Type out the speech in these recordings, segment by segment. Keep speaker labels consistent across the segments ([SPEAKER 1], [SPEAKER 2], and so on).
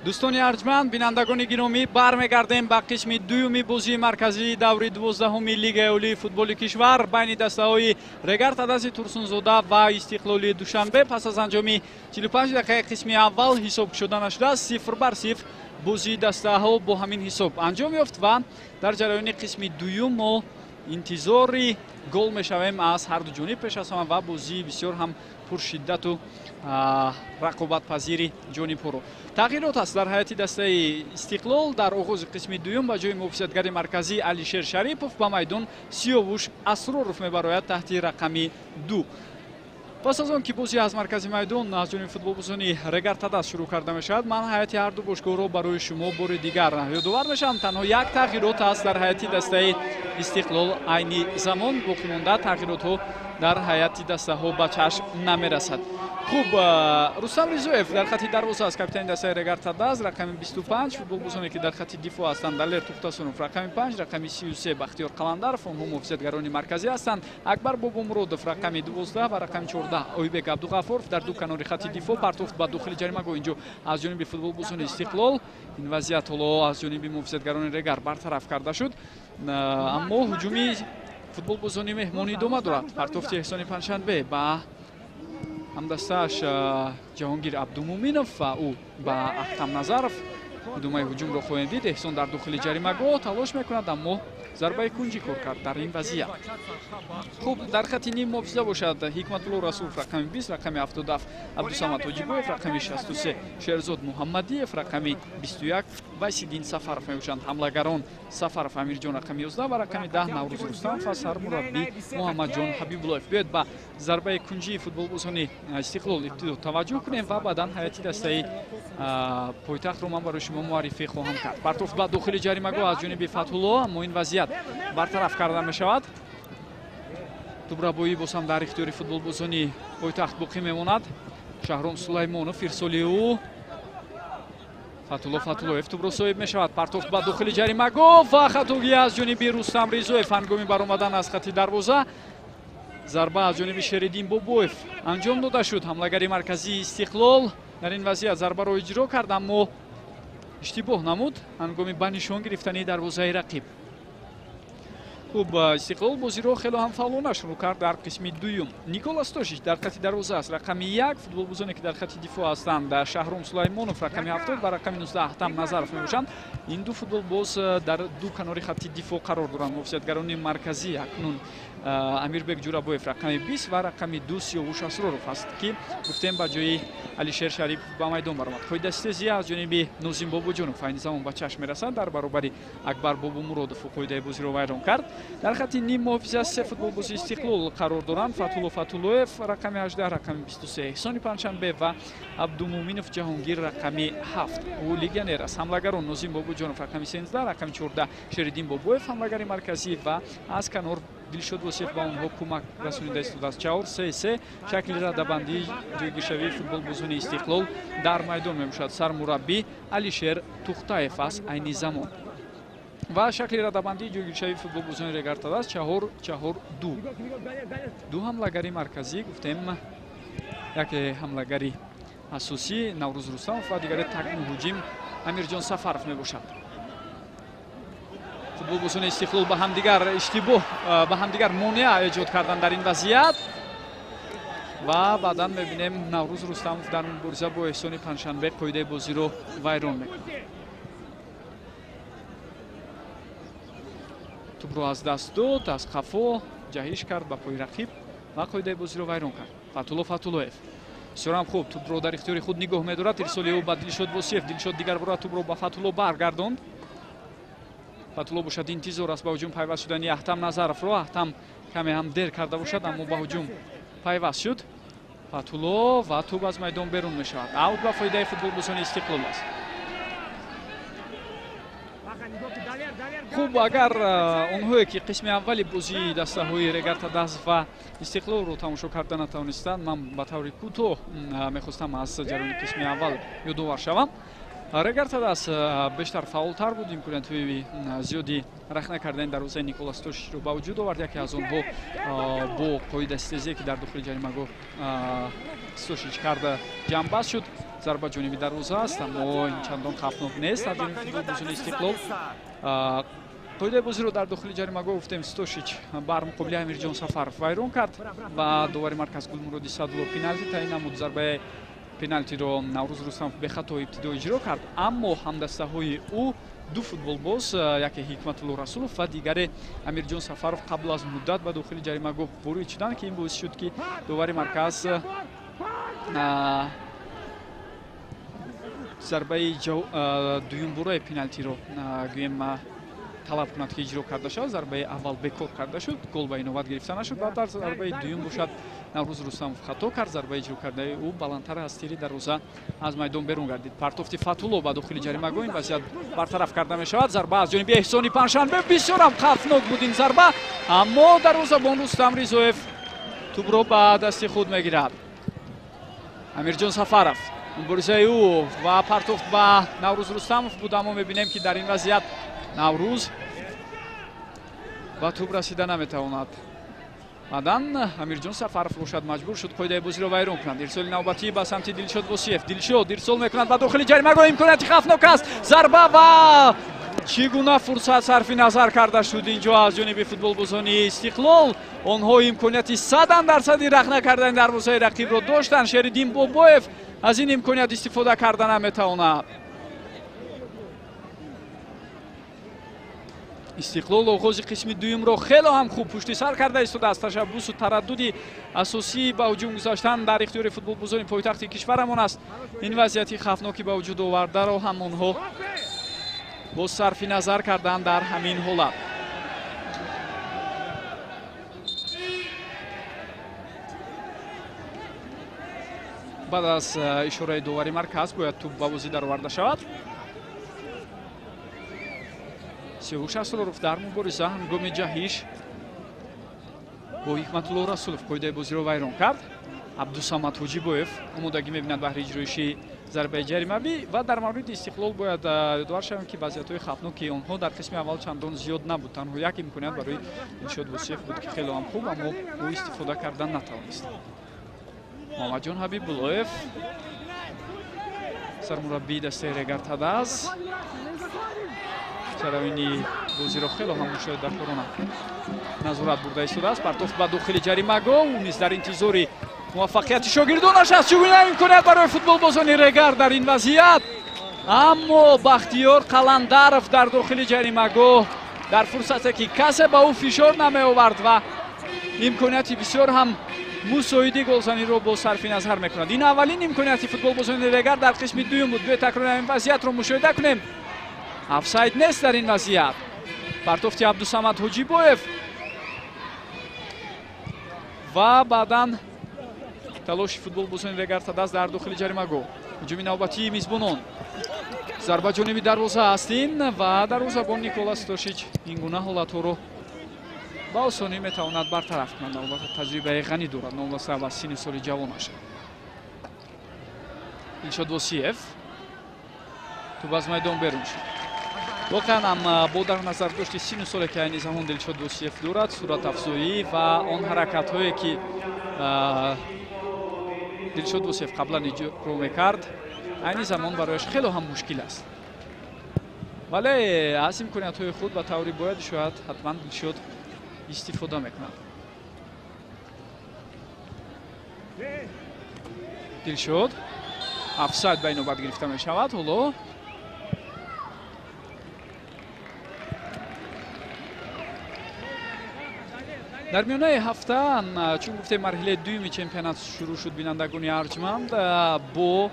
[SPEAKER 1] دوستان ارجمند بینندگان گرامی برمیگردیم به قسم دومی بازی مرکزی دور 12 لیگ اولی فوتبال کشور بین دسته‌های رگارتاداز تورسونزاده و استقلال دوشنبه. پس از انجام 45 دقیقه قسم اول حساب شده نشده 0-0 بازی دسته‌ها با همین حساب انجام یافت و در جریان قسم دوم ما انتظاری گل میشویم از هر دو جانب پیش از همه و بازی بسیار هم پرشدت و رقابت پذیری جانب ها رو. تغییرات است در هیئت دسته استقلال. در آغاز قسم دوم به جای مفسدگر مرکزی علیشیر شریپوف به میدان سیاوش اسرارов میبراید تحت رقم 2. پس از آن که بازی از مرکز میدان از جانب فوتبالبازان رگارتاداز شروع کرده می شود، من هیئت هر دو باشگاه را برای شما بار دیگر یادآور میشم. تنها یک تغییرات است در هیئت دسته استقلال عین زمان، باقی مانده تغییرات ها در هیئت دسته ها به چشم نمی رسد. خوب، رستم ریزویف در خط دروازه است، کاپیتان دسته رگارتاداز، رقم 25. فوتبالبازانی که در خط دفاع هستند دلیر توختاسونوف رقم 5، رقم 33 بختیار قلندرов، آنها مفسدگران مرکزی هستند. اکبر بابامرودов رقم 12 و رقم 14 اویبек عبدوغفورов در دو کنار خط دفاع پرتافت به داخل جریمه گاه. اینجا از جانب فوتبالبازان استقلال این وضعیت حالا از جانب مفسدگران رگار برطرف کرده شد، اما هجومی فوتبالبازان مهمانی ادامه دارد. پرتافت احسان پنجشنبه با همدستش جهانگیر عبدالمومینов و او با احتم نظرов ادامه هجوم را خواهیم دید. احسان در داخل جریمه گاه تلاش میکند اما ضربه کنجی کار کرد در این وضعیت. خوب، در خط نیم محافظه باشد حکمتالله رسولov رقم 20، رقم 77 عبدالصمد حاجیبویف، رقم 63 شهرزاد محمدیف، رقم 21 ویسیدین سفرов میباشند. حملهگران سفرов امیرجان رقم 11 و رقم 10 نوروز رستمov و سرمربی محمدجان حبیباللهov. بیاید به ضربه کنجی فوتبالبازان استقلال ابتدا توجه کنیم و بعدا هیئت دسته پایتخت رو من برای شما معرفی خواهم کرد. پرتافت به داخل جریمه گاه از جانب فتح‌الله، اما این وضعیت برطرف کرده می شود. توبرابویی باز هم در اختیار فوتبالبازان پایتخت باقی میماند. شهرام سلیمانов ارسالی او فتح‌الله توب را صاحب می شود. پرتافت به داخل جریمه گاه و خطاگی از جانب رستم ریزویف هنگام برآمدن از خط دروازه. ضربه از جانب شریدین بابویف انجام داده شد. حملهگری مرکزی استقلال در این وضعیت ضربه را اجرا کرد اما اشتباه نمود هنگام به نشان گرفتن دروازه رقیب. خوب، استقلال بازی را خیلی هم فعالانه شروع کرد. در قسم دوم نیکولاس تاشیچ در خط دروازه است، رقم 1. فوتبالبازانی که در خط دفاع هستند شهرام سلیمانov رقم 70 و رقم 19 احتم نظرov میباشند. این دو فوتبالباز در دو کنار خط دفاع قرار دارند. مفسدگران مرکزی اکنون امیربек جورابویف رقم 20 و رقم 2 سیاوش اسرارов است که گفتیم به جای علیشیر شریف به میدان برآمد. قاعده استیزی از جانب نوزیم باباجانov این زمان به چشم میرسد در برابر اکبر بابامرودov قاعده بازی را ویران کرد. در خط نیم محافظه سه فوتبالباز استقلال قرار دارند. فتح‌الله رقم 18، رقم 23 احسان پنجشنبه و عبدالمومینov جهانگیر رقم 7. او لیگنر است. حملهگران نوزیم باباجانov رقم 13، رقم 14 شریدین بابویف حملهگر مرکزی و از کنار دلشاد واسیف با اونها کمک رسونیده است. 4-3-3 شکل رده‌بندی جایگیرشوی فوتبالبازان استقلال در میدان میباشد. سرمربی علیشیر توختایف است عین زمان و شکل رده‌بندی جایگیرشوی فوتبالبازان رگارتاداز 4-4-2. دو حملهگری مرکزی گفتیم، یک حملهگری اساسی نوروز رستمov و دیگر تکمیل هجوم امیرجان سفرov میباشد. فوتبالبازان استقلال به همدیگر اشتباه به همدیگر مانع ایجاد کردن در این وضعیت و بعدا میبینیم نوروز رستمov در مبارزه با احسان پنجشنبه قاعده بازی رو ویران میکنه. توپ رو از دست داد، از قفا جهیش کرد به پای رقیب و قاعده بازی رو ویران کرد. فتح‌الله بسیار هم خوب توپ رو در اختیار خود نگاه می‌دارد. ارسالی او به دلشاد واسیف، دلشاد دیگر بار توپ رو به فتح‌الله برگرداند. فتح‌الله باشد انتظار است به هجوم پیوست شدن احتم نظرov را. احتم کمی هم دیر کرده باشد اما به هجوم پیوست شد فتح‌الله و توپ از میدان بیرون می شود. اوت به فایده فوتبالبازان استقلال است. خوب، اگر اونهایی که قسم اولی بازی دسته های رگارتاداز و استقلال رو تماشا کرده نتوانستند، من به طور کوتاه میخواستم از جریان قسم اول یادآور شوم. Регартадас бештар фаултар буд, имкониятҳои зиёди рахна кардани дарвозаи Николас Тошичро ба вуҷуд овард. Яке аз онҳо бо қоидаситезие ки дар дохили ҷаримагоҳ Тошич карда ҷамъбаст шуд. зарба ҷониби дарвоза аст, аммо ин чандон хавфнок нест аз ҷониби футболбозони Истиқлол. қоидаи бозиро дар дохили ҷаримагоҳ гуфтем, Тошич бар муқобилаи Амирҷон Сафаров вайрон кард ва довари марказ Гулмуроди Садулло пеналти таъин намуд. зарбаи пеналтиро Наврӯз Рустамов бехато ибтидо иҷро кард, аммо ҳамдастаҳои ӯ ду футболбоз, яке Ҳикматулло Расулов ва дигаре Амирҷон Сафаров қабл аз муддат ба дохили ҷаримагоҳ ворид шуданд, ки ин боис шуд ки довари марказ зарбаи дуюмбораи пеналтиро гӯем талаб кунад ки иҷро карда шавад. зарбаи аввал бекор карда шуд, гол ба иноват гирифта нашуд. баъд дар зарбаи дуюм бошад Наврӯз Рустамов хато кард, зарбаи иҷро кардаи ӯ баландтар аз тири дарвоза аз майдон берун гардид. Партофти Фатулло ба дохили ҷаримагоҳ, ин вазъият бартараф карда мешавад. зарба аз ҷониби Эҳсони Паншанбе, бисёрам хавфнок буд ин зарба, аммо дарвозабон Рустам Ризоев тӯбро ба дасти худ мегирад. Амирҷон Сафаров, муборизаи ӯ ва партофт ба Наврӯз Рустамов буд, аммо мебинем ки дар ин вазъият Наврӯз ба тӯб расида наметавонад. баъдан Амирҷон Сафаров бошад маҷбур шуд қоидаи бозиро вайрон кунад. ирсоли навбатӣ ба самти Дилшод Восиев. Дилшод ирсол мекунад ба дохили ҷаримагоҳ, имконияти хавфнок аст. зарба ва чӣ гуна фурсат сарфи назар карда шуд инҷо аз ҷониби футболбозони Истиқлол. онҳо имконияти 100% рахна кардани дарвозаи рақибро доштанд. Шериддин Бобоев аз ин имконият истифода карда наметавонад. Истиқлол оғози қисми дуюмро хело ҳам хуб пушти сар карда истодааст. ташаббусу тараддуди асосӣ ба ҳуҷум гузаштан дар ихтиёри футболбозони пойтахти кишварамон аст. ин вазъияти хавфноки ба вуҷуд овардаро ҳам онҳо боз сарфи назар карданд дар ҳамин ҳолат. баъд аз ишораи довари марказ бояд тӯб ба бозӣ дароварда шавад. Сиёвуш Асроров дар мубориза ҳангоми ҷаҳиш бо Ҳикматулло Расулов қоидаи бозиро вайрон кард. Абдусамад Ҳоҷибоев омодагӣ мебинад баҳри иҷроиши зарбаи ҷаримавӣ ва дар мавриди Истиқлол бояд ёдовар шавем ки вазъиятҳои хавфноки онҳо дар қисми аввал чандон зиёд набуд. танҳо як имконият барои Дилшод Восиев буд ки хело ҳам хуб, аммо ӯ истифода карда натавонист. Муҳаммадҷон Ҳабибуллоев сармураббии дастаи Регартадас саравини бозиро хело ҳам мушоҳидакорона назорат бурда истодааст. партофт ба дохили ҷаримагоҳ, ӯ низ дар интизори муваффақияти шогирдонаш аст. чӣ гуна имконият барои футболбозони Регар дар ин вазъият, аммо Бахтиёр Қаландаров дар дохили ҷаримагоҳ дар фурсате ки касе ба ӯ фишор намеовард ва имконияти бисёр ҳам мусоиди голзаниро бо сарфи назар мекунад. ин аввалин имконияти футболбозони Регар дар қисми дуюм буд. биёед такрори ин вазъиятро мушоҳида кунем. офсайд нест дар ин вазъият. партофти Абдусамад Ҳоҷибоев ва баъдан талоши футболбозони Регартадас дар дохили ҷаримагоҳ. ҳуҷуми навбатии мизбонон. зарба ҷониби дарвоза аст ин ва дарвозабон Николас Тошич ин гуна ҳолатҳоро ба осонӣ метавонад бартараф кунад. албатта таҷрибаи ғанӣ дорад 19 ва синни соли ҷавонаш. Дилшод Восиев тӯб аз майдон берун шуд. воқеан ҳам бо дар назар дошти синну соле ки айни замон Дилшод Восиев дорад, суратафзоӣ ва он ҳаракатҳое ки Дилшод Восиев қаблан иҷро мекард, айни замон барояш хело ҳам мушкил аст. вале аз имкониятҳои худ ба таври бояд шояд ҳатман Дилшод истифода мекунад. Дилшод офсайд ба инобат гирифта мешавад. ҳоло дар миёнаи ҳафта, чун гуфтем марҳилаи дуюми чемпионат шурӯъ шуд, бинандагони арҷманд бо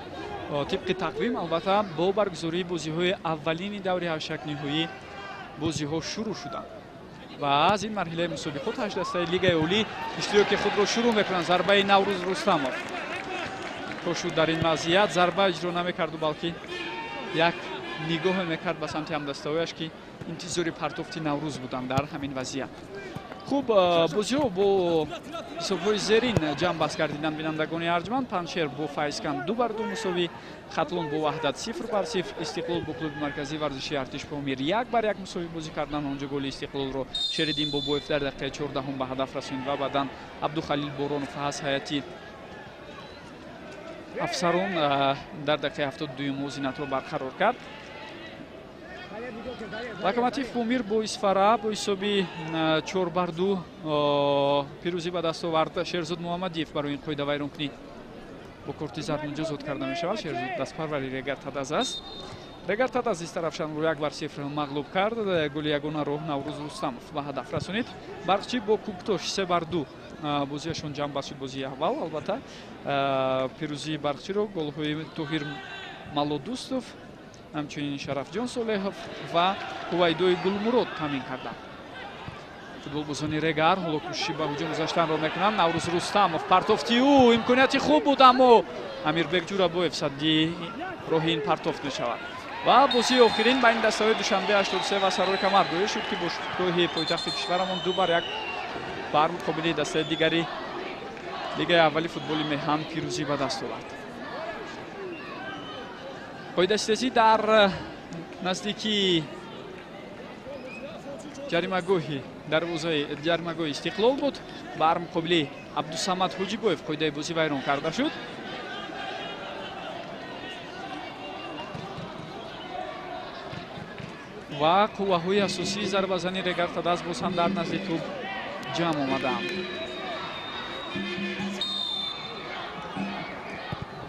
[SPEAKER 1] тибқи тақвим албатта бо баргузории бозиҳои аввалини даври ҳаштакниҳоӣ бозиҳо шурӯъ шуданд ва аз ин марҳилаи мусобиқот ҳаштдастаи Лигаи Олӣ иштироки худро шурӯъ мекунанд. зарбаи Наврӯз Рустамов то шуд дар ин вазъият зарба иҷро намекарду, балки як нигоҳе мекард ба самти ҳамдастаҳояш ки интизори партофти Наврӯз буданд дар ҳамин вазъият. хуб бозиро бо ҳисобҳои зерин ҷамъбаст гардидан бинандагони арҷманд. Паншер бо Файзкан 2-2 мусовӣ, Хатлон бо Ваҳдат 0-0, Истиқлол бо клуби марказии варзиши Артиш Помир 1-1 мусовӣ бозӣ кардан. Онҷо голи Истиқлолро Шеридин Бобоев дар дақиқаи 14 ба ҳадаф расонд ва баъдан Абдухалил Боронов аз ҳайати афсарон дар дақиқаи 72 мувозинатро барқарор кард. Локомотив Помир бо Исфара бо ҳисоби 4-2 пирӯзӣ ба даст овард. Шерзод Муҳаммадиев барои ин қоида вайронкунӣ бо корти зард муҷозот карда мешавад. Шерзод дастпарвари Регар Тадаз аст. Регар Тадаз из тарафшанро 1-0 мағлуб кард. Голи ягонаро Наврӯз Рустамов ба ҳадаф расонид. Барқчӣ бо Куктош 3-2 бозиашон ҷамъбаст шуд бозии аввал. Албатта пирӯзии Барқчиро голҳои Тоҳир Малодустов, ҳамчунин Шарафҷон Солеҳов ва Ҳувайдои Гулмурод тамин карданд. Футболбозони Регар ҳоло кӯшиши ба ҳуҷум гузаштанро мекунанд. Наврӯз Рустамов партофти ӯ имконияти хуб буд, аммо Амирбек Ҷурабоев садди роҳи ин партофт мешавад. ва бозии охирин байни дастаҳои Душанбе 83 ва Сарои Камаргӯё шуд ки бошгоҳи пойтахти кишварамон 2-1 бар муқобили дастаи дигари лигаи аввали футболи меҳан пирӯзӣ ба даст овард. қоидаситезӣ дар наздики ҷаримагоҳи дарвозаи ҷаримагоҳи Истиқлол буд. Бар муқобили Абдусамад Ҳоҷибоев қоидаи бозӣ вайрон карда шуд. ва қувваҳои асосии зарбазани Регар Тадаз боз ҳам дар назди тӯб ҷамъ омаданд.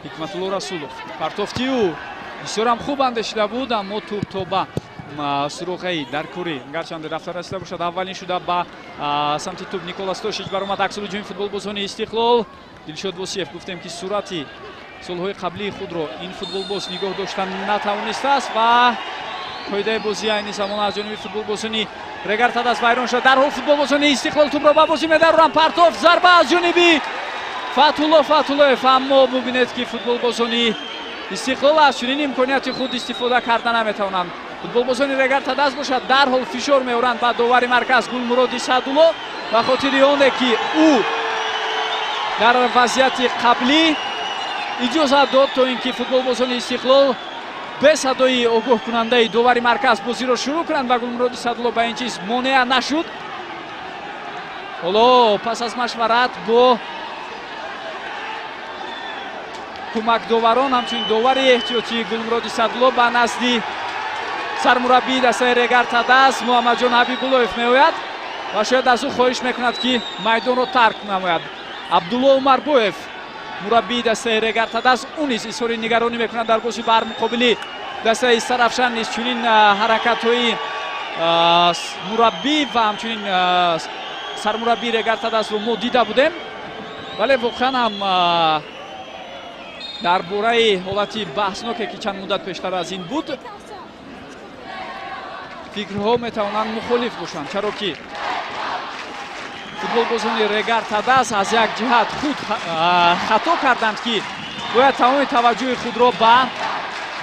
[SPEAKER 1] Ҳикматулло Расулов партофти ӯ бисёрам хуб андешида буд, аммо тӯб то ба суроғаи дар кӯрӣ гарчанде рафта расида бошад. Аввалин шуда ба самти тӯб Николас Тошич баромад. аксулуҷуми футболбозони Истиқлол. Дилшод Восиев гуфтем ки сурати солҳои қаблии худро ин футболбоз нигоҳ дошта натавонистааст ва қоидаи бозӣ айни замон аз ҷониби футболбозони Регар Тадаз вайрон шуд. дарҳол футболбозони Истиқлол тӯбро ба бозӣ медароранд. партоф зарба аз ҷониби Фатуллоев, аммо бубинед ки футболбозони Истиқлол аз чунин имконияти худ истифода карда наметавонанд. футболбозони Регар Тадаз бошад дарҳол фишор меоранд ба довари марказ Гулмуроди Садулло ба хотири оне ки ӯ дар вазъияти қаблӣ иҷозат дод то ин ки футболбозони Истиқлол бе садои огоҳкунандаи довари марказ бозиро шурӯъ кунанд ва Гулмуроди Садулло ба ин чиз монеа нашуд. ҳоло пас аз машварат бо кӯмакдоварон ҳамчунин довари эҳтиётии Гулмуроди Садулло ба назди сармураббии дастаи Регар Тадаз Муҳаммадҷон Ҳабибуллоев меояд ва шояд аз ӯ хоҳиш мекунад ки майдонро тарк намояд. Абдулло Умарбоев мураббии дастаи Регар Тадаз ӯ низ изҳори нигаронӣ мекунад дар бозӣ бар муқобили дастаи Сарафшан низ чунин ҳаракатҳои мураббӣ ва ҳамчунин сармураббии Регар Тадазро мо дида будем, вале воқеан ҳам дар бораи ҳолати баҳсноке ки чанд муддат пештар аз ин буд фикрҳо метавонанд мухолиф бошанд, чаро ки футболбозони Регар Тадаз аз як ҷиҳат худ хато карданд ки бояд тамоми таваҷҷӯҳи худро ба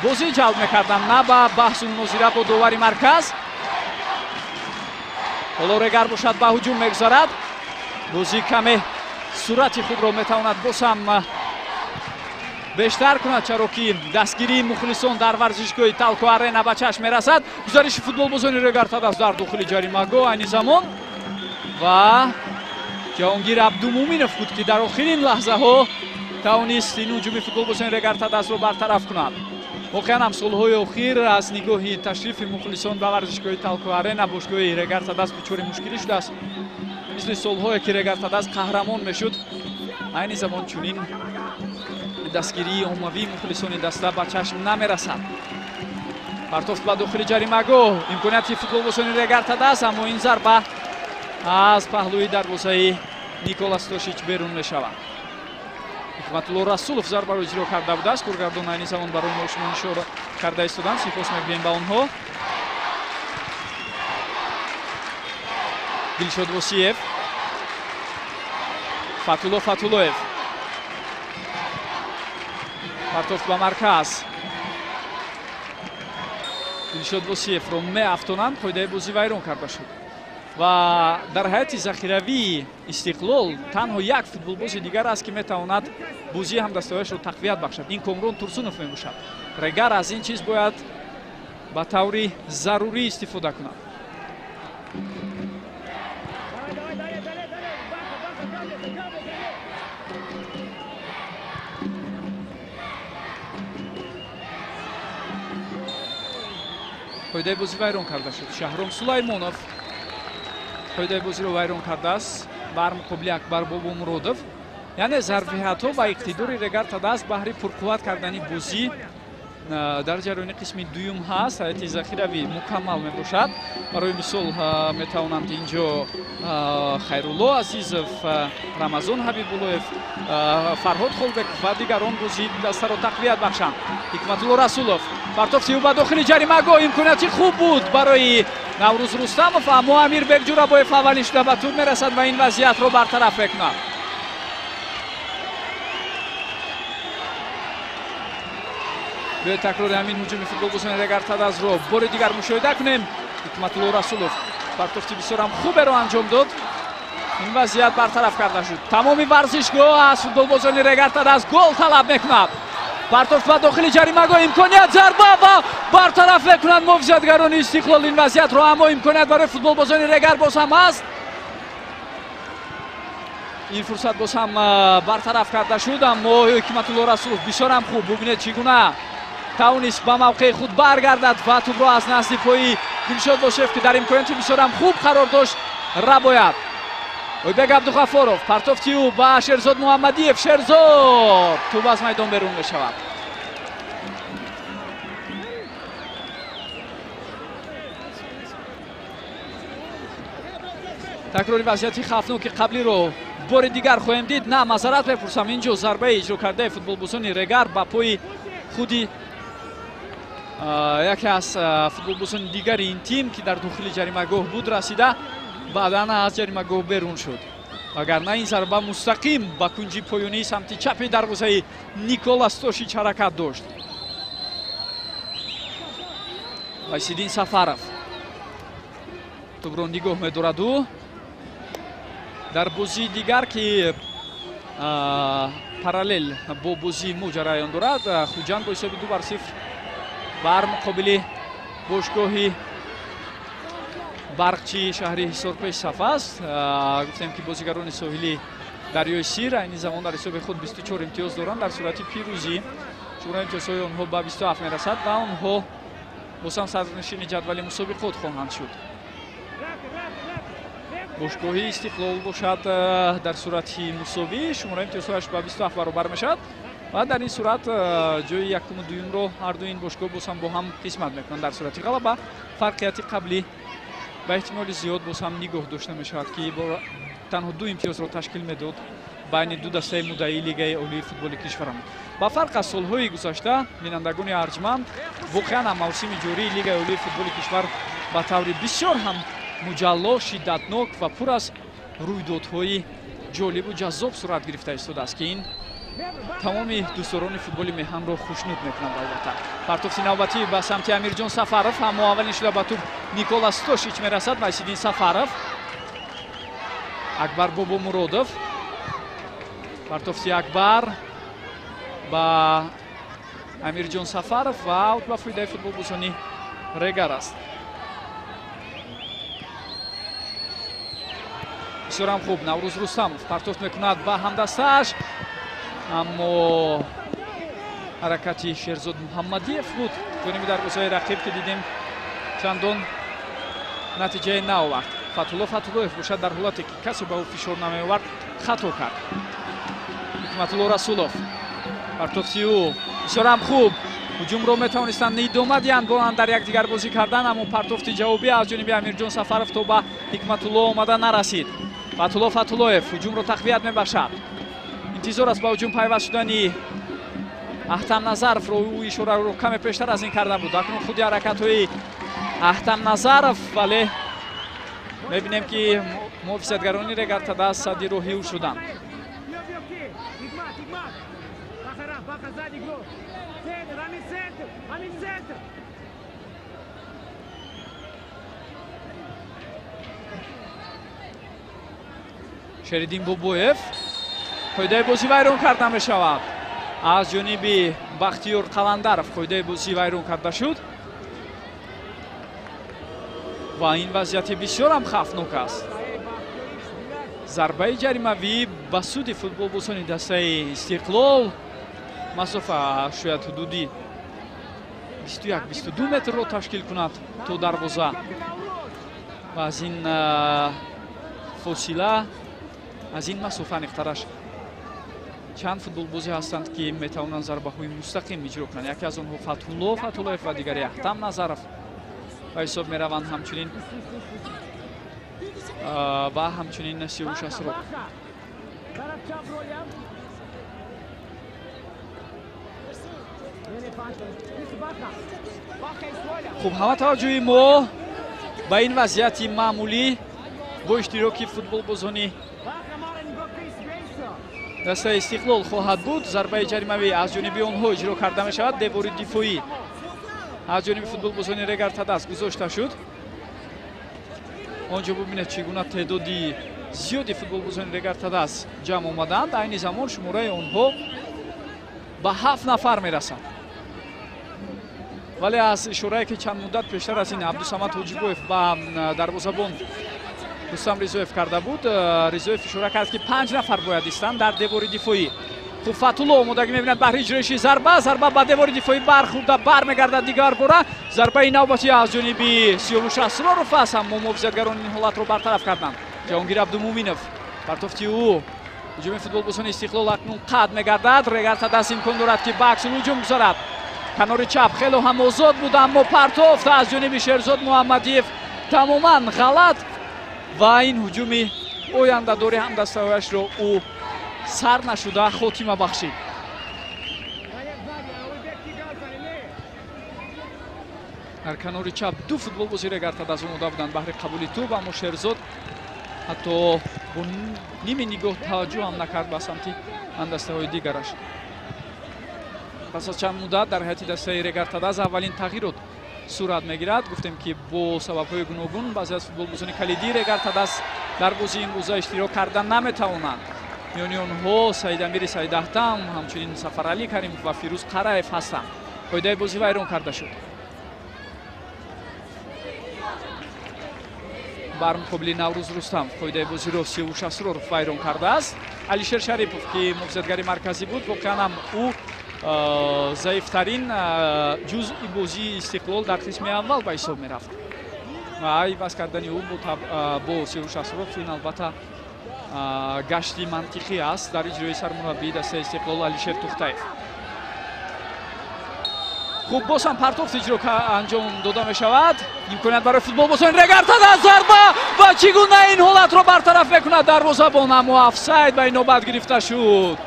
[SPEAKER 1] бозӣ ҷалб мекарданд, на ба баҳсу мунозира бо довари марказ. ҳоло Регар бошад ба ҳуҷум мегузарад. бозӣ каме сурати худро метавонад боз ҳам бештар кунад, чаро ки дастгирии мухлисон дар варзишгоҳи Талко Арена ба чашм мерасад. гузариши футболбозони Регар Тадаз дар дохили ҷаримагоҳ айни замон ва ҷаҳонгир Абдумуминов буд ки дар охирин лаҳзаҳо тавонист ин ҳуҷуми футболбозони Регар Тадазро бартараф кунад. воқеан ҳам солҳои охир аз нигоҳи ташрифи мухлисон ба варзишгоҳи Талко Арена бошгоҳи Регар Тадаз дучори мушкилӣ шудааст. мисли солҳое ки Регар Тадаз қаҳрамон мешуд, айни замон чунин дастгирии оммавии мухлисони даста ба чашм намерасад. партофт ба дохили ҷаримагоҳ, имконияти футболбозони Регар Тадаз, аммо ин зарба аз паҳлӯи дарвозаи Николас Тошич берун мешавад. Ҳикматулло Расулов зарбаро иҷро карда будааст. коргардон айни замон барои мо шумо ишора карда истоданд. сипос мегӯем ба онҳо. Дилшод Восиев, Фатуллоев, партофт ба марказ. Дилшод Восиевро меафтонанд. қоидаи бозӣ вайрон карда шуд. ва дар ҳайати захиравии Истиқлол танҳо як футболбози дигар аст ки метавонад бозии ҳамдастиҳояшро тақвият бахшад. ин Комрон Турсунов мебошад. Регар аз ин чиз бояд ба таври зарурӣ истифода кунад. қоидаи бозӣ вайрон карда шуд. Шаҳром Сулаймонов қоидаи бозиро вайрон кардааст бар муқобили Акбар Бобомуродов. яъне зарфиҳатҳо ва иқтидори Регар Тадаст баҳри пурқувват кардани бозӣ дар ҷараёни қисми дуюм ҳаст. ҳайати захиравӣ мукаммал мебошад. барои мисол метавонанд инҷо Хайрулло Азизов, Рамазон Ҳабибуллоев, Фарҳод Холбеков ва дигарон бозии дастаро тақвият бахшанд. Ҳикматулло Расулов Партов Тиюб ба дохили ҷаримагоҳ. имконияти хуб буд барои Наврӯз Рустамов, аммо Амирбек Ҷурабоев аввалин шуда ба тур мерасад ва ин вазъиятро бартараф мекунад. биёед такрори ҳамин ҳуҷуми футболбозони Регар Тадазро бори дигар мушоҳида кунем. Ҳикматулло Расулов партофти бисёрам хуберо анҷом дод. ин вазъият бартараф карда шуд. тамоми варзишгоҳ аз футболбозони Регар Тадаз гол талаб мекунад. партофт ба дохили ҷаримагоҳ. имконият зарба ва бартараф мекунанд муҳофизатгарони Истиқлол ин вазъиятро, аммо имконият барои футболбозони Регар боз ҳам ҳаст. ин фурсат боз ҳам бартараф карда шуд, аммо Ҳикматулло Расулов бисёрам хуб бубинед чӣ гуна тавонист ба мавқеи худ баргардад ва тӯбро аз назди пои Дилшод Бошев ки дар имконияти бисёрам хуб қарор дошт рабояд. Ойбек Абдуғафоров Партов Тиюб ба Шерзод Муҳаммадиев. Шерзод тӯб аз майдон берун мешавад. такрори вазъияти хавфноки қаблиро бори дигар хоҳем дид. на мазарат мепурсам, инҷо зарбаи иҷро кардаи футболбозони Регар ба пои худи яке аз футболбозони дигари ин тим ки дар дохили ҷаримагоҳ буд расида баъдан аз ҷаримагоҳ берун шуд. вагарна ин зарба мустақим ба кунҷи поёнии самти чапи дарвозаи Николас Тошич ҳаракат дошт. Вайсиддин Сафаров тӯбро нигоҳ медораду. дар бозии дигар ки параллел бо бозии мо ҷараён дорад, Хуҷанд бо ҳисоби 2-0 бар муқобили бошгоҳи барқчи шаҳри Ҳисорпеш саф аст. гуфтем ки бозигарони соҳили дарёи Сир айни замон дар ҳисоби худ 24 имтиёз доранд. дар сурати пирӯзӣ шумораи имтиёзҳои онҳо ба 27 мерасад ва онҳо бозам садрнишини ҷадвали мусобиқот хоҳанд шуд. бошгоҳи Истиқлол бошад дар сурати мусовӣ, шумораи имтиёзҳояш ба 27 баробар мешавад ва дар ин сурат ҷои якуму дуюмро ҳарду ин бошгоҳ боз ҳам бо ҳам қисмат мекунанд. дар сурати ғалаба фарқияти қаблӣ ба эҳтимоли зиёд боз ҳам нигоҳ дошта мешавад ки танҳо 2 имтиёзро ташкил медод байни ду дастаи муддаии Лигаи олии футболи кишварамон. ба фарқ аз солҳои гузашта бинандагони арҷманд воқеан ҳам мавсими ҷории Лигаи олии футболи кишвар ба таври бисёр ҳам муҷалло, шиддатнок ва пур аз рӯйдодҳои ҷолибу ҷаззоб сурат гирифта истодааст ки ин тамоми дӯстдорони футболи меҳанро хушнуд мекунад. албатта партофти навбатӣ ба самти Амирҷон Сафаров, аммо аввалин шуда ба тӯб Николас Тошич мерасад. Вайсиддин Сафаров Акбар Бобомуродов партофти Акбар ба Амирҷон Сафаров ва аут ба фоидаи футболбозони Регар аст. бисёрам хуб Наврӯз Рустамов партофт мекунад ба ҳамдастааш, аммо ҳаракати Шерзод Муҳаммадиев буд ҷониби дарвозаи рақиб ки дидем чандон натиҷае наовард. Фатулло Фатуллоев бошад дар ҳолате ки касе ба ӯ фишор намеовард хато кард. Ҳикматулло Расулов партофти ӯ бисёрам хуб ҳуҷумро метавонистанд идома диҳанд бонанд дар якдигар бозӣ кардан, аммо партофти ҷавобӣ аз ҷониби Амирҷон Сафаров то ба Ҳикматулло омада нарасид. Фатулло Фатуллоев ҳуҷумро тақвият мебахшад. интизор аст ба ҳуҷум пайваст шудани Аҳтам Назаровро. ӯ ишораро каме пештар аз ин карда буд. акнун худи ҳаракатҳои Аҳтам Назаров, вале мебинем ки муҳофизатгарони Регар Тадаст садди роҳи ӯ шуданд. Шеридин Бобоев қоидаи бозӣ вайрон карда мешавад. аз ҷониби Бахтиёр Қаландаров қоидаи бозӣ вайрон карда шуд ва ин вазъияти бисёрам хавфнок аст. зарбаи ҷаримавӣ ба суди футболбозони дастаи Истиқлол масофа шояд ҳудуди 21-22 метрро ташкил кунад то дарвоза ва аз ин фосила аз ин масофа нехтараш чанд футболбозе ҳастанд ки метавонанд зарбаҳои мустақим иҷро кунанд. яке аз онҳо Фатҳуллоев ва дигари Аҳтам Назаров ба ҳисоб мераванд, ҳамчунин ва ҳамчунин Сиёвуш Асрор. хуб, ҳама таваҷҷӯҳи мо ба ин вазъияти маъмулӣ бо иштироки футболбозони дастаи Истиқлол хоҳад буд. зарбаи ҷаримавӣ аз ҷониби онҳо иҷро карда мешавад. девори дифоӣ аз ҷониби футболбозони Регар Тадаст гузошта шуд. онҷо бубинед чӣ гуна теъдоди зиёди футболбозони Регар Тадаст ҷамъ омаданд. айни замон шумораи онҳо ба 7 нафар мерасад. вале аз ишорае ки чанд муддат пештар аз ин Абдусамад Ҳоҷибоев ба дарвозабон Рустам Ризоев карда буд, Ризоев ишора кард ки 5 нафар бояд истанд дар девори дифоӣ. хуб, Фатҳулло омодагӣ мебинад баҳри иҷроиши зарба ба девори дифоӣ бархӯрда бармегардад дигар бора. зарбаи навбатӣ аз ҷониби Сиёвуш Асроров аст, аммо муҳофизатгарон ин ҳолатро бартараф карданд. Ҷаҳонгир Абдумуминов партофти ӯ ҳуҷуми футболбозони Истиқлол акнун қатъ мегардад. Регар Тадаст имкон дорад ки ба аксул ҳуҷум гузарад. канори чап хело ҳам озод буд, аммо партофт аз ҷониби Шерзод Муҳаммадиев тамоман ғалат ва ин ҳуҷуми ояндадори ҳамдастаҳояшро ӯ сар нашуда хотима бахшид. дар канори чап ду футболбози Регар Тадаст омода буданд баҳри қабули тӯб, аммо Шерзод ҳатто бо ними нигоҳ таваҷҷӯҳ ҳам накард ба самти ҳамдастаҳои дигараш. пас аз чанд муддат дар ҳайати дастаи Регар Тадаст аввалин тағйирот сурат мегирад. гуфтем ки бо сабабҳои гуногун баъзе аз футболбозони калидии Регар Тадаст дар бозии имрӯза иштирок карда наметавонанд. миёни онҳо Саидамири Саидаҳтам, ҳамчунин Сафаралӣ Каримов ва Фирӯз Қараев ҳастанд. қоидаи бозӣ вайрон карда шуд. бар муқобили Наврӯз Рустам қоидаи бозиро Сиёвуш Асроров вайрон кардааст. Алишер Шарипов ки муҳофизатгари марказӣ буд, воқеан ҳам ӯ заифтарин ҷузъи бозии Истиқлол дар қисми аввал ба ҳисоб мерафт. айваз кардани ӯ бо Сиёвуш Асроров ин албатта гашти мантиқӣ аст дар иҷрои сармураббии дастаи Истиқлол Алишер Тухтаев. хуб, боз ҳам партофт иҷро анҷом дода мешавад. имконият барои футболбозони Регар Тадаст, зарба ва чӣ гуна ин ҳолатро бартараф мекунад дарвозабон, аммо офсайд ба ин нобат гирифта шуд.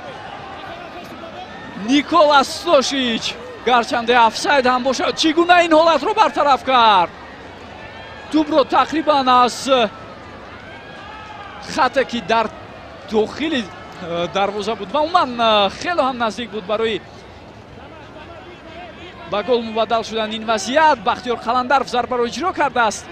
[SPEAKER 1] Николас Стошич гарчанде офсайд ҳам бошад, чӣ гуна ин ҳолатро бартараф кард. тӯбро тақрибан аз хате ки дар дохили дарвоза буд ва умуман хело ҳам наздик буд барои ба гол мубаддал шудан ин вазъият. Бахтиёр Қаландаров зарбаро иҷро кардааст.